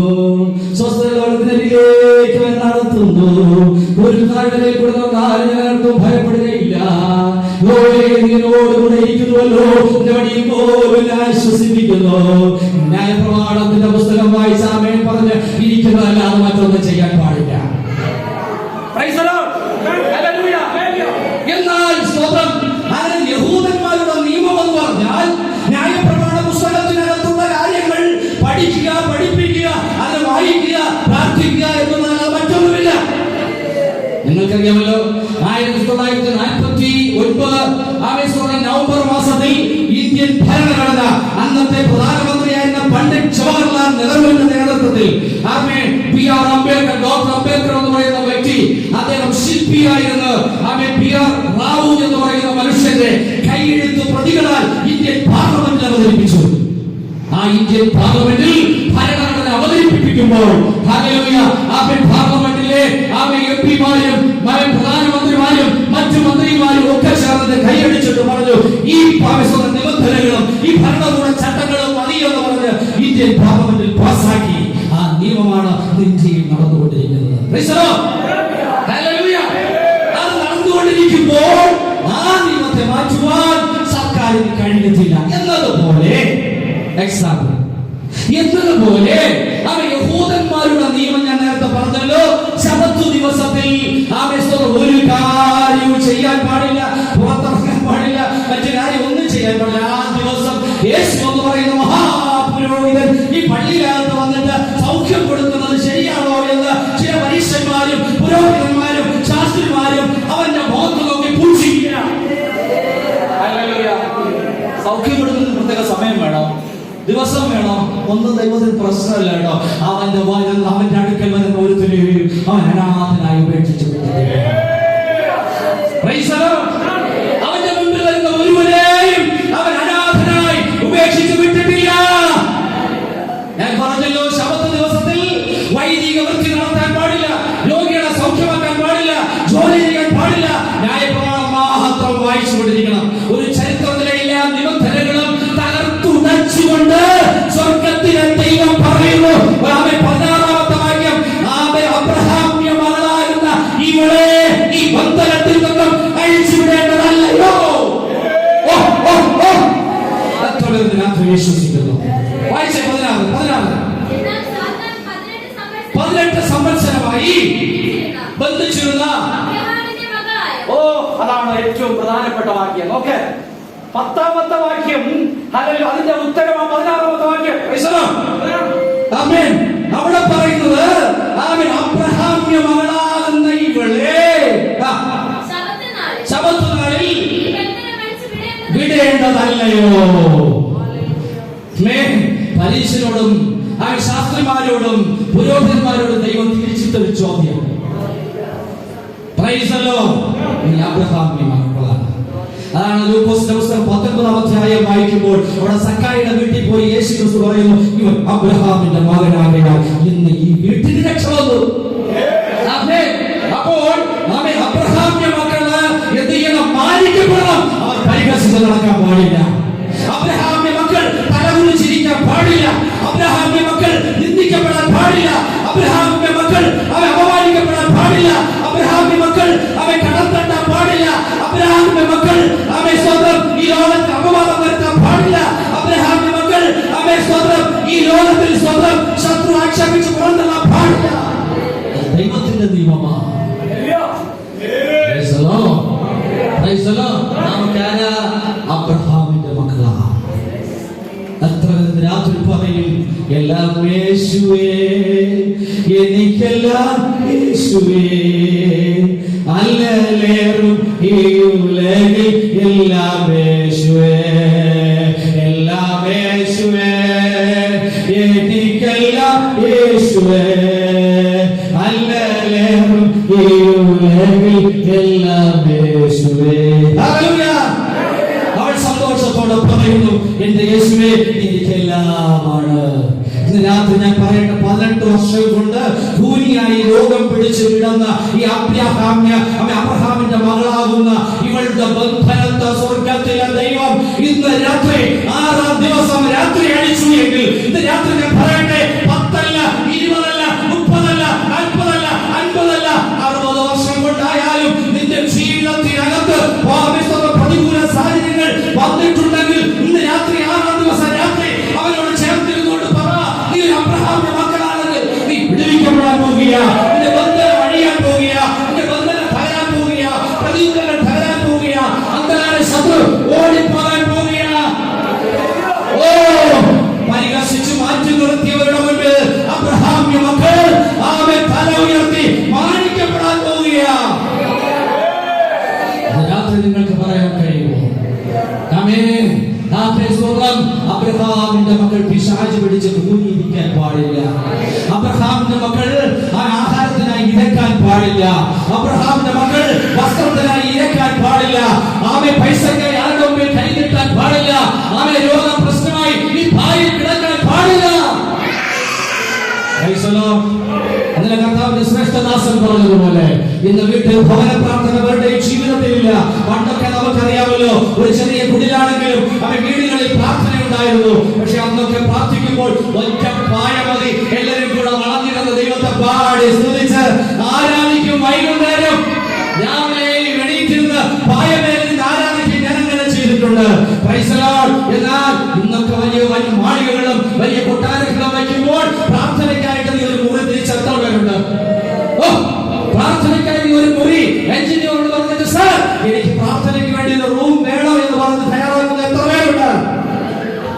സ്വസ്ഥതയിലേക്ക് നടത്തുന്നു. ഒരു താഴ്വരയിൽ കൂടെ നടന്നാൽ ഞാനൊട്ടും ഭയപ്പെടുകയില്ല. നിന്നോടുകൂടെ ഇരിക്കുന്നുവല്ലോ, എന്റെ വഴിയിൽ പോലും ആശ്വസിപ്പിക്കുന്നു. ന്യായപ്രമാണത്തിന്റെ പുസ്തകം വായിച്ച ആമേൻ പറഞ്ഞ് ഇരിക്കുന്നതല്ലാതെ മറ്റൊന്നും ചെയ്യാൻ പാടില്ല. എന്നാൽ സ്തോത്രം, അതിന് യഹൂദന്മാരുടെ നിയമം എന്ന് പറഞ്ഞാൽ ന്യായപ്രമാണ പുസ്തകത്തിനകത്തുള്ള കാര്യങ്ങൾ പഠിക്കുക, പഠിപ്പിക്കുക, അത് വായിക്കുക, പ്രാർത്ഥിക്കുക എന്നതല്ലാതെ മറ്റൊന്നുമില്ല. നിങ്ങൾക്കറിയാമല്ലോ, 1949 നവംബർ മാസത്തിൽ ഇന്ത്യൻ ഭരണഘടന അന്നത്തെ പ്രധാനമന്ത്രിയായിരുന്ന പണ്ഡിറ്റ് ജവഹർലാൽ നെഹ്റുവിന്റെ നേതൃത്വത്തിൽ ഡോക്ടർ അംബേദ്കർ എന്ന് പറയുന്ന വ്യക്തി, അദ്ദേഹം ശില്പിയായിരുന്നു. PR റാവു എന്ന് പറയുന്ന മനുഷ്യന്റെ കൈയെഴുത്ത് പ്രതികളാൽ ഇന്ത്യൻ പാർലമെന്റിൽ അവതരിപ്പിച്ചു. ആ ഇന്ത്യൻ പാർലമെന്റിൽ ഭരണഘടന അവതരിപ്പിക്കുമ്പോൾ പാർലമെന്റിലെ MP-മാരും പ്രധാനമന്ത്രിമാരും മറ്റു മന്ത്രിമാരും ഒക്കെ ചേർന്ന് കൈയടിച്ചിട്ട് പറഞ്ഞു, ഈ നിബന്ധനകളും ഈ ഭരണകൂട ചട്ടങ്ങളും മതിയെന്ന് പറഞ്ഞ് ഇന്ത്യൻ പാർലമെന്റിൽ പാസാക്കി. ആ നിയമമാണ് ഇന്ത്യയിൽ നടന്നുകൊണ്ടിരിക്കുന്നത്. അത് നടന്നുകൊണ്ടിരിക്കുമ്പോൾ ആ നിയമത്തെ മാറ്റുവാൻ സർക്കാരിന് കഴിയത്തില്ല എന്നതുപോലെ യഹൂദന്മാരുടെ നിയമം ഞാൻ നേരത്തെ പറഞ്ഞല്ലോ, ശബത്ത് ദിവസത്തിൽ ഒരു കാര്യവും ചെയ്യാൻ പാടില്ല, പുറത്തിറങ്ങാൻ പാടില്ല, മറ്റു കാര്യം ഒന്നും ചെയ്യാൻ പാടില്ല. ആ ദിവസം യേശു എന്ന് പറയുന്ന മഹാപുരോഹിതൻ ഈ പള്ളിയിലകത്ത് വന്നിട്ട് സൗഖ്യം കൊടുക്കുന്നത് ശരിയാണോ എന്ന് ചില പരീക്ഷന്മാരും പുരോഹിതന്മാരും ശാസ്ത്രിമാരും അവന്റെ മുഖത്ത് നോക്കി പൂജിക്കുക. സൗഖ്യം കൊടുക്കുന്നതിന് പ്രത്യേക സമയം വേണം, ദിവസം വേണം, ഒന്നും ദൈവത്തിന് പ്രശ്നമില്ല കേട്ടോ. അവന്റെ അടുക്കൽ വരുന്ന ഒരുത്തരെയും അവൻ അനാഥനായി ഉപേക്ഷിച്ചു വിട്ടിട്ടില്ല. അവന്റെ മുമ്പിൽ വരുന്ന ഒരുവരെയും അവൻ അനാഥനായി ഉപേക്ഷിച്ചു വിട്ടിട്ടില്ല. ഞാൻ പറഞ്ഞല്ലോ, ശബത്ത് ദിവസത്തിൽ വൈദിക വൃത്തി നടത്താൻ പാടില്ല, രോഗികളെ സൗഖ്യമാക്കാൻ പാടില്ല, ജോലി ചെയ്യാൻ പാടില്ല, ന്യായപ്രമാണം മാത്രം വായിച്ചുകൊണ്ടിരിക്കണം. ഒരു ചരിത്രത്തിലെ എല്ലാ നിബന്ധനകളും തകർത്തുടച്ചുകൊണ്ട് സ്വർഗത്തിലെ ദൈവം പറയുന്നു, 16-ാമത്തെ വാക്യം, അബ്രഹാമിന്റെ മകളായിരുന്ന ഇവളെ ഈ ബന്ധനത്തിൽ നിന്നും അഴിച്ചുവിടേണ്ടതല്ലയോ? എത്ര പേർ ഇതിനകത്ത് വിശ്വസിക്കുന്നു? വായിച്ചേ 18 സംവത്സരമായി ബന്ധിച്ചിരുന്ന, അതാണ് ഏറ്റവും പ്രധാനപ്പെട്ട വാക്യം. ഓക്കെ, 10-ാമത്തെ വാക്യം, അതിന്റെ ഉത്തരമാണ് 16-ാമത്തെ വാക്യം. അവിടെ പറയുന്നത് അബ്രഹാമ്യ മകളാകുന്ന ഇവളെ ശബത്ത് നാളിൽ വിടേണ്ടതല്ലയോ? പരീക്ഷനോടും ശാസ്ത്രിമാരോടും പുരോഹിതന്മാരോടും ദൈവം തിരിച്ചിട്ടൊരു ചോദ്യം. അബ്രഹാമ്യ മക്കളാണ്. അതാണ് ലൂക്കോസിന്റെ പുസ്തകം 19-ാം അധ്യായം വായിക്കുമ്പോൾ അവിടെ സക്കായിയുടെ വീട്ടിൽ പോയി യേശു ക്രിസ്തു പറയുന്നു, ഇവൻ അബ്രഹാമിന്റെ മകനാകയാൽ ഇന്ന് ഈ വീട്ടിന് രക്ഷ വന്നു. അപ്പോൾ അബ്രഹാമിന്റെ മക്കള് എന്ത് ചെയ്യണം? മാനിക്കപ്പെടണം. അവർ പരിഹസിച്ച് നടക്കാൻ പാടില്ല. അബ്രഹാമിന്റെ മക്കൾ തലകുനിച്ചിരിക്കാൻ പാടില്ല. അബ്രഹാമിന്റെ മക്കൾ നിന്ദിക്കപ്പെടാൻ പാടില്ല. അബ്രഹാമിന്റെ മക്കൾ അപമാനിക്കപ്പെടാൻ പാടില്ല. അബ്രഹാമിന്റെ മക്കൾ കടം തട്ടാൻ പാടില്ല. അബ്രഹാമിന്റെ മക്കൾ ഈ ലോകത്ത് അപവാദം വരുത്താൻ പാടില്ല. അബ്രഹാമിന്റെ മക്കൾ ഈ ലോകത്തിൽ സ്വന്തം ശത്രു ആക്ഷേപിച്ച് പുറന്തള്ളാൻ പാടില്ല. ദൈവത്തിന്റെ നിയമമാണ്. അബ്രഹാമിന്റെ മക്കളാണ്. അത്ര രാത്രി പറയും, എല്ലാം യേശുവേ, എനിക്കെല്ലാം യേശുവേ, അല്ലേറും ഈ ഉലകിൽ എല്ലാം യേശുവേ, എല്ലാം യേശുവേ, എനിക്കെല്ലാം യേശുവേ, അല്ലേറും ഈ ഉലകിൽ എല്ലാം യേശുവേ. അവൾ സന്തോഷത്തോടെ പറയുന്നു, എന്റെ യേശുവേ എനിക്കെല്ലാമാണ്. ഇന്ന് രാത്രി ഞാൻ പറയട്ടെ, 18 വർഷം കൊണ്ട് ഭൂമിയായി രോഗം പിടിച്ചു വിടുന്ന ഈ അബ്രഹാമിന്റെ മകളാകുന്ന ഇവളുടെ ബന്ധനത്തെ സ്വർഗത്തിലെ ദൈവം ഇന്ന് രാത്രി 6-ാം ദിവസം രാത്രി അടിച്ചു എങ്കിൽ ഇന്ന് രാത്രി ഞാൻ പറയട്ടെ, 10 അല്ല, 20 അല്ല, 30 അല്ല, 40 അല്ല, 50 അല്ല, 60 വർഷം പിടിച്ച് കൂടിയിരിക്കാൻ പാടില്ല. അബ്രഹാമിന്റെ മക്കൾ ആഹാരത്തിനായി ഇരക്കാൻ പാടില്ല. അബ്രഹാമിന്റെ മക്കൾ വസ്ത്രത്തിനായി ഇരക്കാൻ പാടില്ല. ആമേ പൈസക്കായി ആരുടെ മുമ്പിൽ കൈ നീട്ടാൻ പാടില്ല. ആമേ രോഗം പ്രശ്നമായി ഈ ഭാര്യ കിടക്കാൻ പാടില്ല. അതിലെ കർത്താവിന്റെ ശ്രേഷ്ഠദാസൻ പറഞ്ഞതുപോലെ ഇന്ന് വീട്ടിൽ ഭവന പ്രാർത്ഥന അവരുടെ ജീവിതത്തിലില്ല. പണ്ടൊക്കെ നമുക്കറിയാമല്ലോ, ഒരു ചെറിയ കുടിലാണെങ്കിലും അവൻ വീടുകളിൽ പ്രാർത്ഥന ഉണ്ടായിരുന്നു. പക്ഷെ അന്നൊക്കെ പ്രാർത്ഥിക്കുമ്പോൾ ഒറ്റ പായ മതി, എല്ലാവരും കൂടെ വളർന്നിരുന്ന ദൈവത്തെ പാടി സ്തുതിച്ച് ആരാധിക്കും. വൈകുന്നേരം രാവിലെ എണീറ്റിരുന്ന് പായമേലിരുന്ന് ആരാധിക്കും ജനങ്ങളെ ചെയ്തിട്ടുണ്ട്. എന്നാൽ ഇന്നൊക്കെ വലിയ വലിയ മാളികകളും വലിയ കൊട്ടാരങ്ങളും വയ്ക്കുമ്പോൾ പ്രാർത്ഥനയ്ക്കായിട്ട് നീ ഒരു മുറി തിരിച്ചെത്ര പേരുണ്ട്? പ്രാർത്ഥനയ്ക്കായി ഒരു മുറി എഞ്ചിനീയറോട് പറഞ്ഞിട്ട് സാർ എനിക്ക് പ്രാർത്ഥനയ്ക്ക് വേണ്ടി ഒരു റൂം വേണം എന്ന് പറഞ്ഞ് തയ്യാറാക്കുന്ന എത്ര പേരുണ്ട്?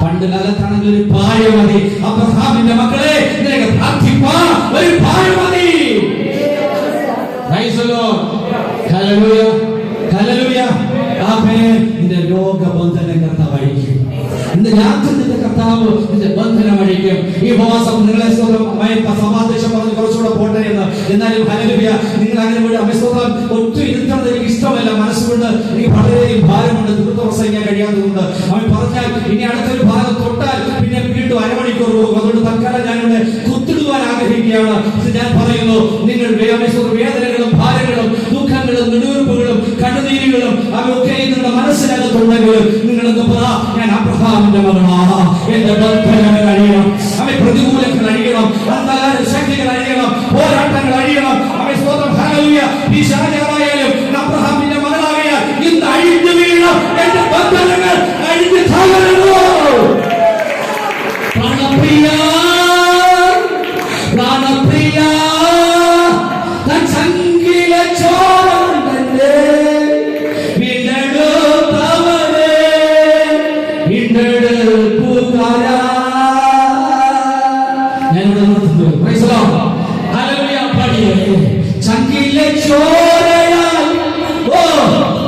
പണ്ട് കാലത്താണെങ്കിൽ ഒരു പായ മതി. അബ്രഹാമിന്റെ മക്കളെ നിനക്ക് പ്രാർത്ഥിപ്പാൻ ഒരു പായ മതി. Hallelujah, hallelujah. നിന്റെ രോഗബന്ധനം കർത്താവ് അഴിക്കും. ഇന്ന് രാത്രി നിന്റെ കർത്താവ് നിന്റെ ബന്ധനം അഴിക്കും. ഈ ഉപവാസം നിങ്ങളെ സമാദേശം പറഞ്ഞ് കുറച്ചുകൂടെ പോട്ടെ എന്ന്. എന്നാലും ഹല്ലേലൂയ, നിങ്ങൾ അങ്ങനെ വേണ്ടി അഭിസ്തോത്രം ഒട്ടും ഇരുത്തുന്നത് എനിക്ക് ഇഷ്ടമല്ല. മനസ്സുകൊണ്ട് എനിക്ക് വളരെയധികം ഭാരമുണ്ട്, ദീർഘപ്രസംഗിക്കാൻ കഴിയാത്തതുകൊണ്ട്. അവൻ പറഞ്ഞാൽ ഇനി അടുത്തൊരു ഭാഗം തൊട്ടാൽ പിന്നെ വീണ്ടും അരമണിക്കൂർ പോകും. അതുകൊണ്ട് തൽക്കാലം ഞാനിവിടെ കുത്തിടുവാൻ ആഗ്രഹിക്കുകയാണ്. ഞാൻ പറയുന്നു, നിങ്ങൾ വേദനകളും ഭാരങ്ങളും ദുഃഖങ്ങളും നെടുവീർപ്പുകളും കണ്ണുനീരുകളും അവയൊക്കെ നിങ്ങളുടെ മനസ്സിനകത്തുണ്ടെങ്കിൽ നിങ്ങളെന്ന് പറ, ഞാൻ അബ്രഹാമിന്റെ മകളാ, എന്റെ ബന്ധനങ്ങൾ അഴിയണം, അവൻ പ്രതികൂലങ്ങൾ അഴിയണം, അന്ധകാര ശക്തികൾ അഴിയണം, പോരാട്ടങ്ങൾ അഴിയണം. അവൻ സ്തോത്രം, ഹല്ലേലൂയ. പിശാചായാലും അബ്രഹാമിന്റെ മകളാകയാൽ ഇന്ന് അഴിഞ്ഞു വീഴണം. എന്റെ ബന്ധനങ്ങൾ അഴിഞ്ഞു തകരണോ. പ്രാണപ്രിയ, പ്രാണപ്രിയ, ചങ്കിലെ ചോരണ്ടേ വീണ്ടെടുത്തവനെ വീണ്ടെടുപ്പുകാരാ. ഞാനിവിടെ നിർത്തുന്നു. Price the Lord. ഹല്ലേലൂയ. പാടിയേ ചങ്കിലെ ചോരയാൽ, ഓ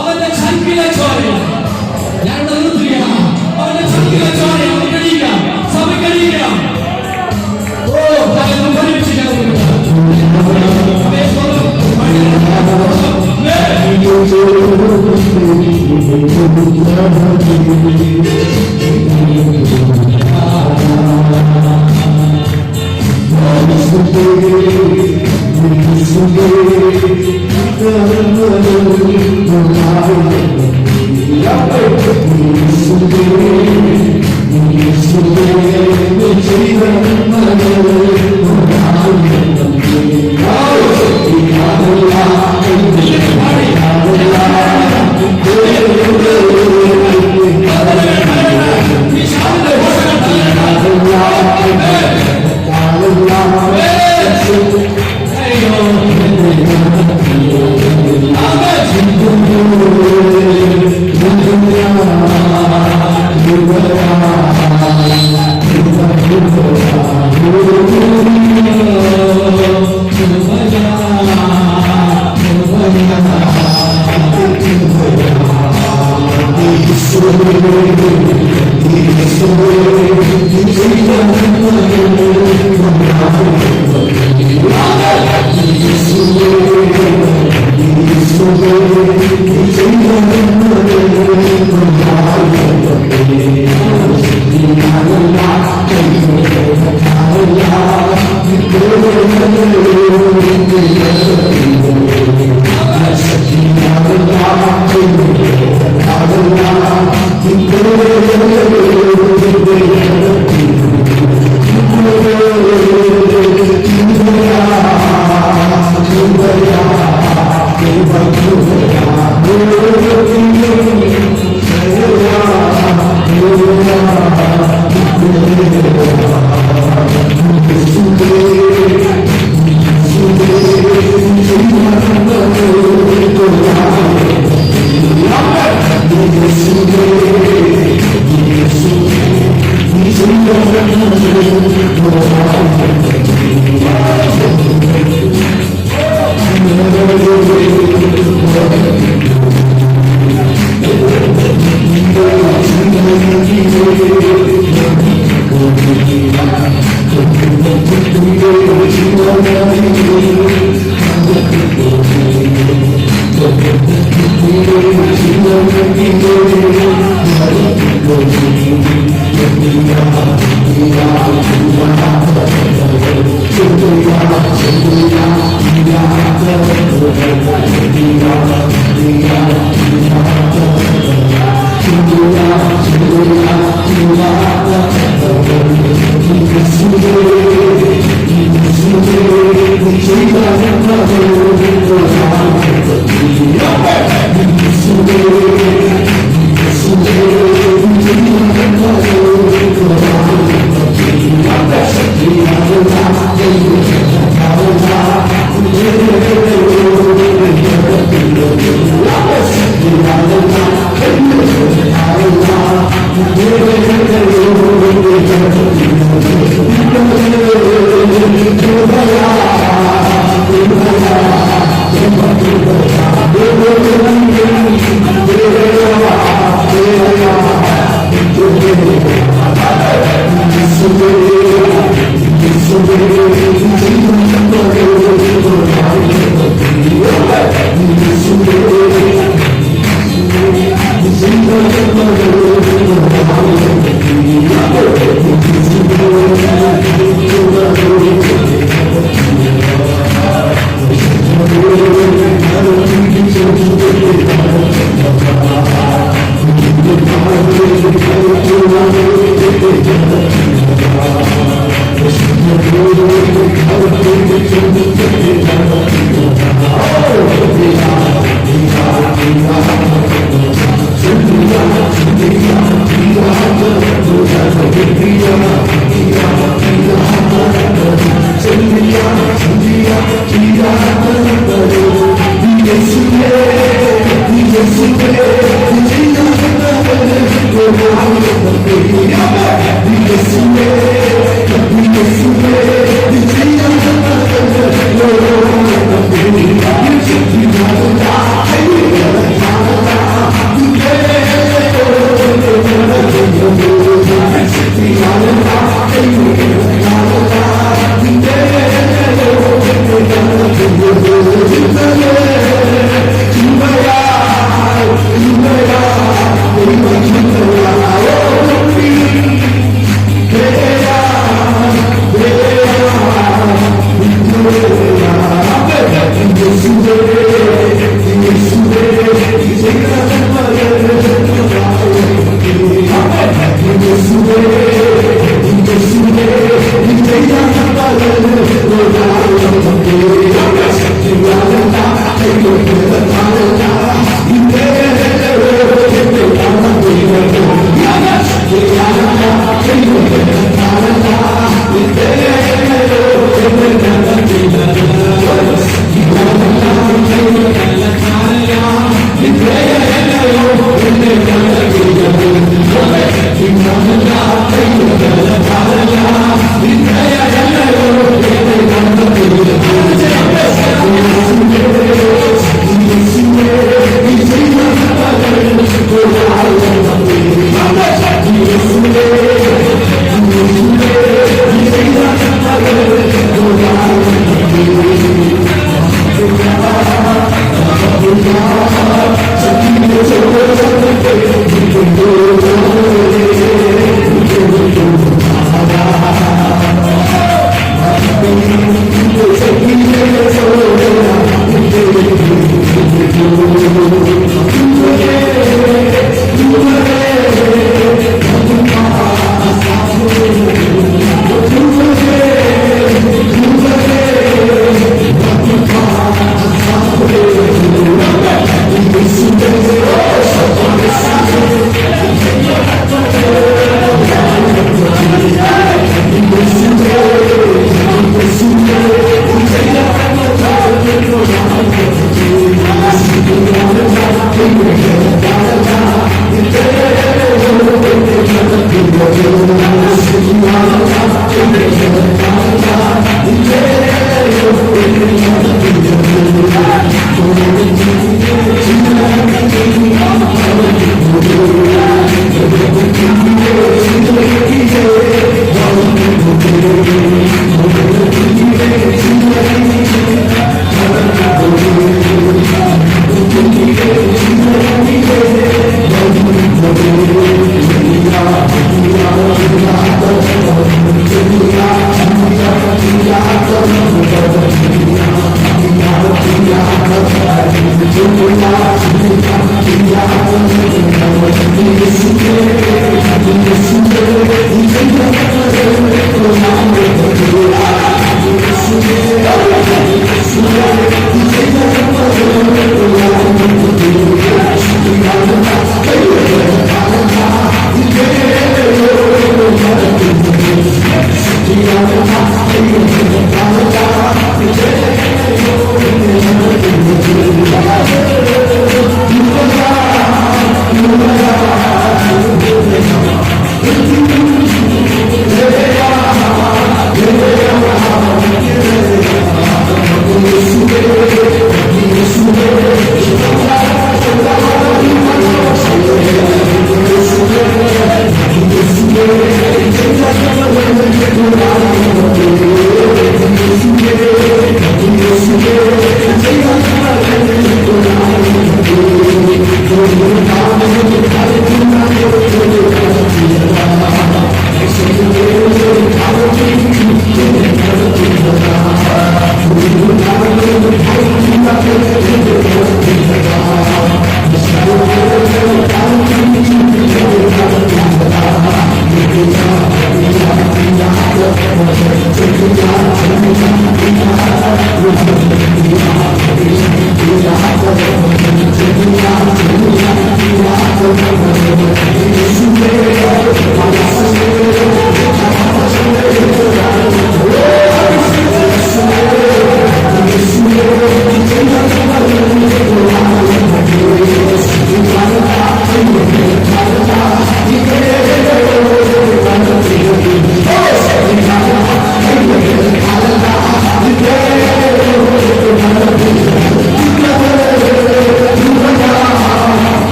അവന്റെ ചങ്കിലെ ചോരയാൽ. ഞാനിവിടെ നിർത്തുക. അവന്റെ ചങ്കിലെ ചോരയാൽ കഴിക്കാം, സഭ കഴിക്കാം. ഓ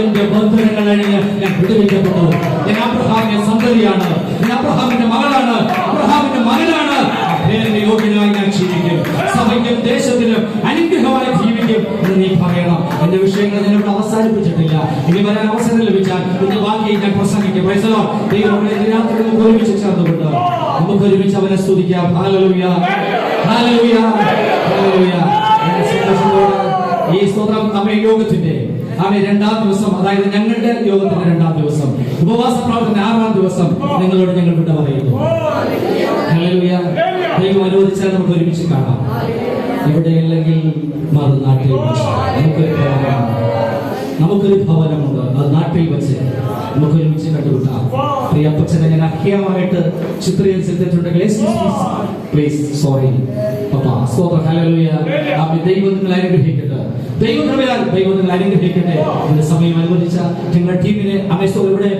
എന്റെ ബന്ധനങ്ങൾ അഴിഞ്ഞ് ഞാൻ വിടുവിക്കപ്പെട്ടു. ഞാൻ അബ്രഹാമിന്റെ സന്തതിയാണ്, ഞാൻ അബ്രഹാമിന്റെ മകളാണ്, അബ്രഹാമിന്റെ മകനാണ്. പേരിന് യോഗ്യനായി ഞാൻ ജീവിക്കും, സഭയ്ക്കും ദേശത്തിനും അനുഗ്രഹമായി ജീവിക്കും എന്ന് നീ പറയണം. എന്റെ വിഷയങ്ങൾ ഞാൻ ഇവിടെ അവസാനിപ്പിച്ചിട്ടില്ല. ഇനി വരാൻ അവസരം ലഭിച്ചാൽ ഇതിന്റെ ബാക്കി ഞാൻ പ്രസംഗിക്കും. നമുക്ക് ഒരുമിച്ച് ചേർന്നുകൊണ്ട് നമുക്ക് ഒരുമിച്ച് അവനെ സ്തുതിക്കാം. Hallelujah, hallelujah, hallelujah. ഈ സ്തോത്രം നമ്മെ യോഗത്തിന്റെ രണ്ടാം ദിവസം, അതായത് ഞങ്ങളുടെ യോഗത്തിന്റെ രണ്ടാം ദിവസം, ഉപവാസ പ്രാർത്ഥന 6ാം ദിവസം നിങ്ങളോട് ഞങ്ങൾ വിട്ട പറയുന്നു. ഹല്ലേലൂയ. ദൈവം അനുവദിച്ചാൽ നമുക്ക് ഒരുമിച്ച് കാണാം. ഇവിടെയില്ലെങ്കിൽ മറുനാട്ടിൽ നമുക്കൊരു ഭവനമുണ്ട്. അത് നാട്ടിൽ വെച്ച് നമുക്ക് ഒരുമിച്ച് കണ്ടുപിട്ടാം. പ്രിയ അപ്പച്ചനെ ഞാൻ അഹ്യമായിട്ട് ചിത്രീകരിച്ചിട്ടുണ്ടെങ്കിൽ പ്ലീസ് സോറി പപ്പാ. സ്തോത്രം. ഹല്ലേലൂയ. ദൈവം നിങ്ങളെ അനുഗ്രഹിക്കട്ടെ. ദൈവം നിങ്ങൾ അനുഗ്രഹിക്കട്ടെ. ഇതിന്റെ സമയം അനുവദിച്ച നിങ്ങളുടെ ടീമിനെ ഇവിടെ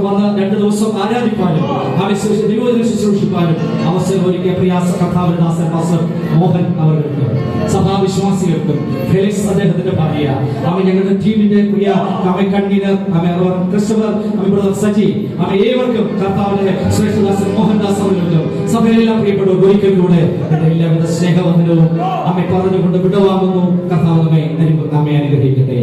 വന്ന് 2 ദിവസം ആരാധിക്കാനും ദൈവത്തിന് ശുശ്രൂഷിക്കാനും അവസരം ഒരുക്കിയ പ്രിയാസ കഥാവരദാസൻ പാസ്റ്റർ മോഹൻ അവർക്കും സഭാവിശ്വാസികൾക്കും ഫെലിക്സ് അദ്ദേഹത്തിന്റെ ഭാര്യ, ഞങ്ങളുടെ ടീമിന്റെ പ്രിയ കൺവീനർ ക്രിസ്റ്റഫർ, ബ്രദർ സജി, ഏവർക്കും കർത്താവിന്റെ ശ്രേഷ്ഠദാസൻ മോഹൻദാസ് അവർക്കും സഭയിലെല്ലാം പ്രിയപ്പെട്ടവർ ഒരിക്കലിലൂടെ എല്ലാവിധ സ്നേഹവന്ദനവും പറഞ്ഞുകൊണ്ട് വിടവാങ്ങുന്നു. കർത്താവ് നമ്മെ അനുഗ്രഹിക്കട്ടെ.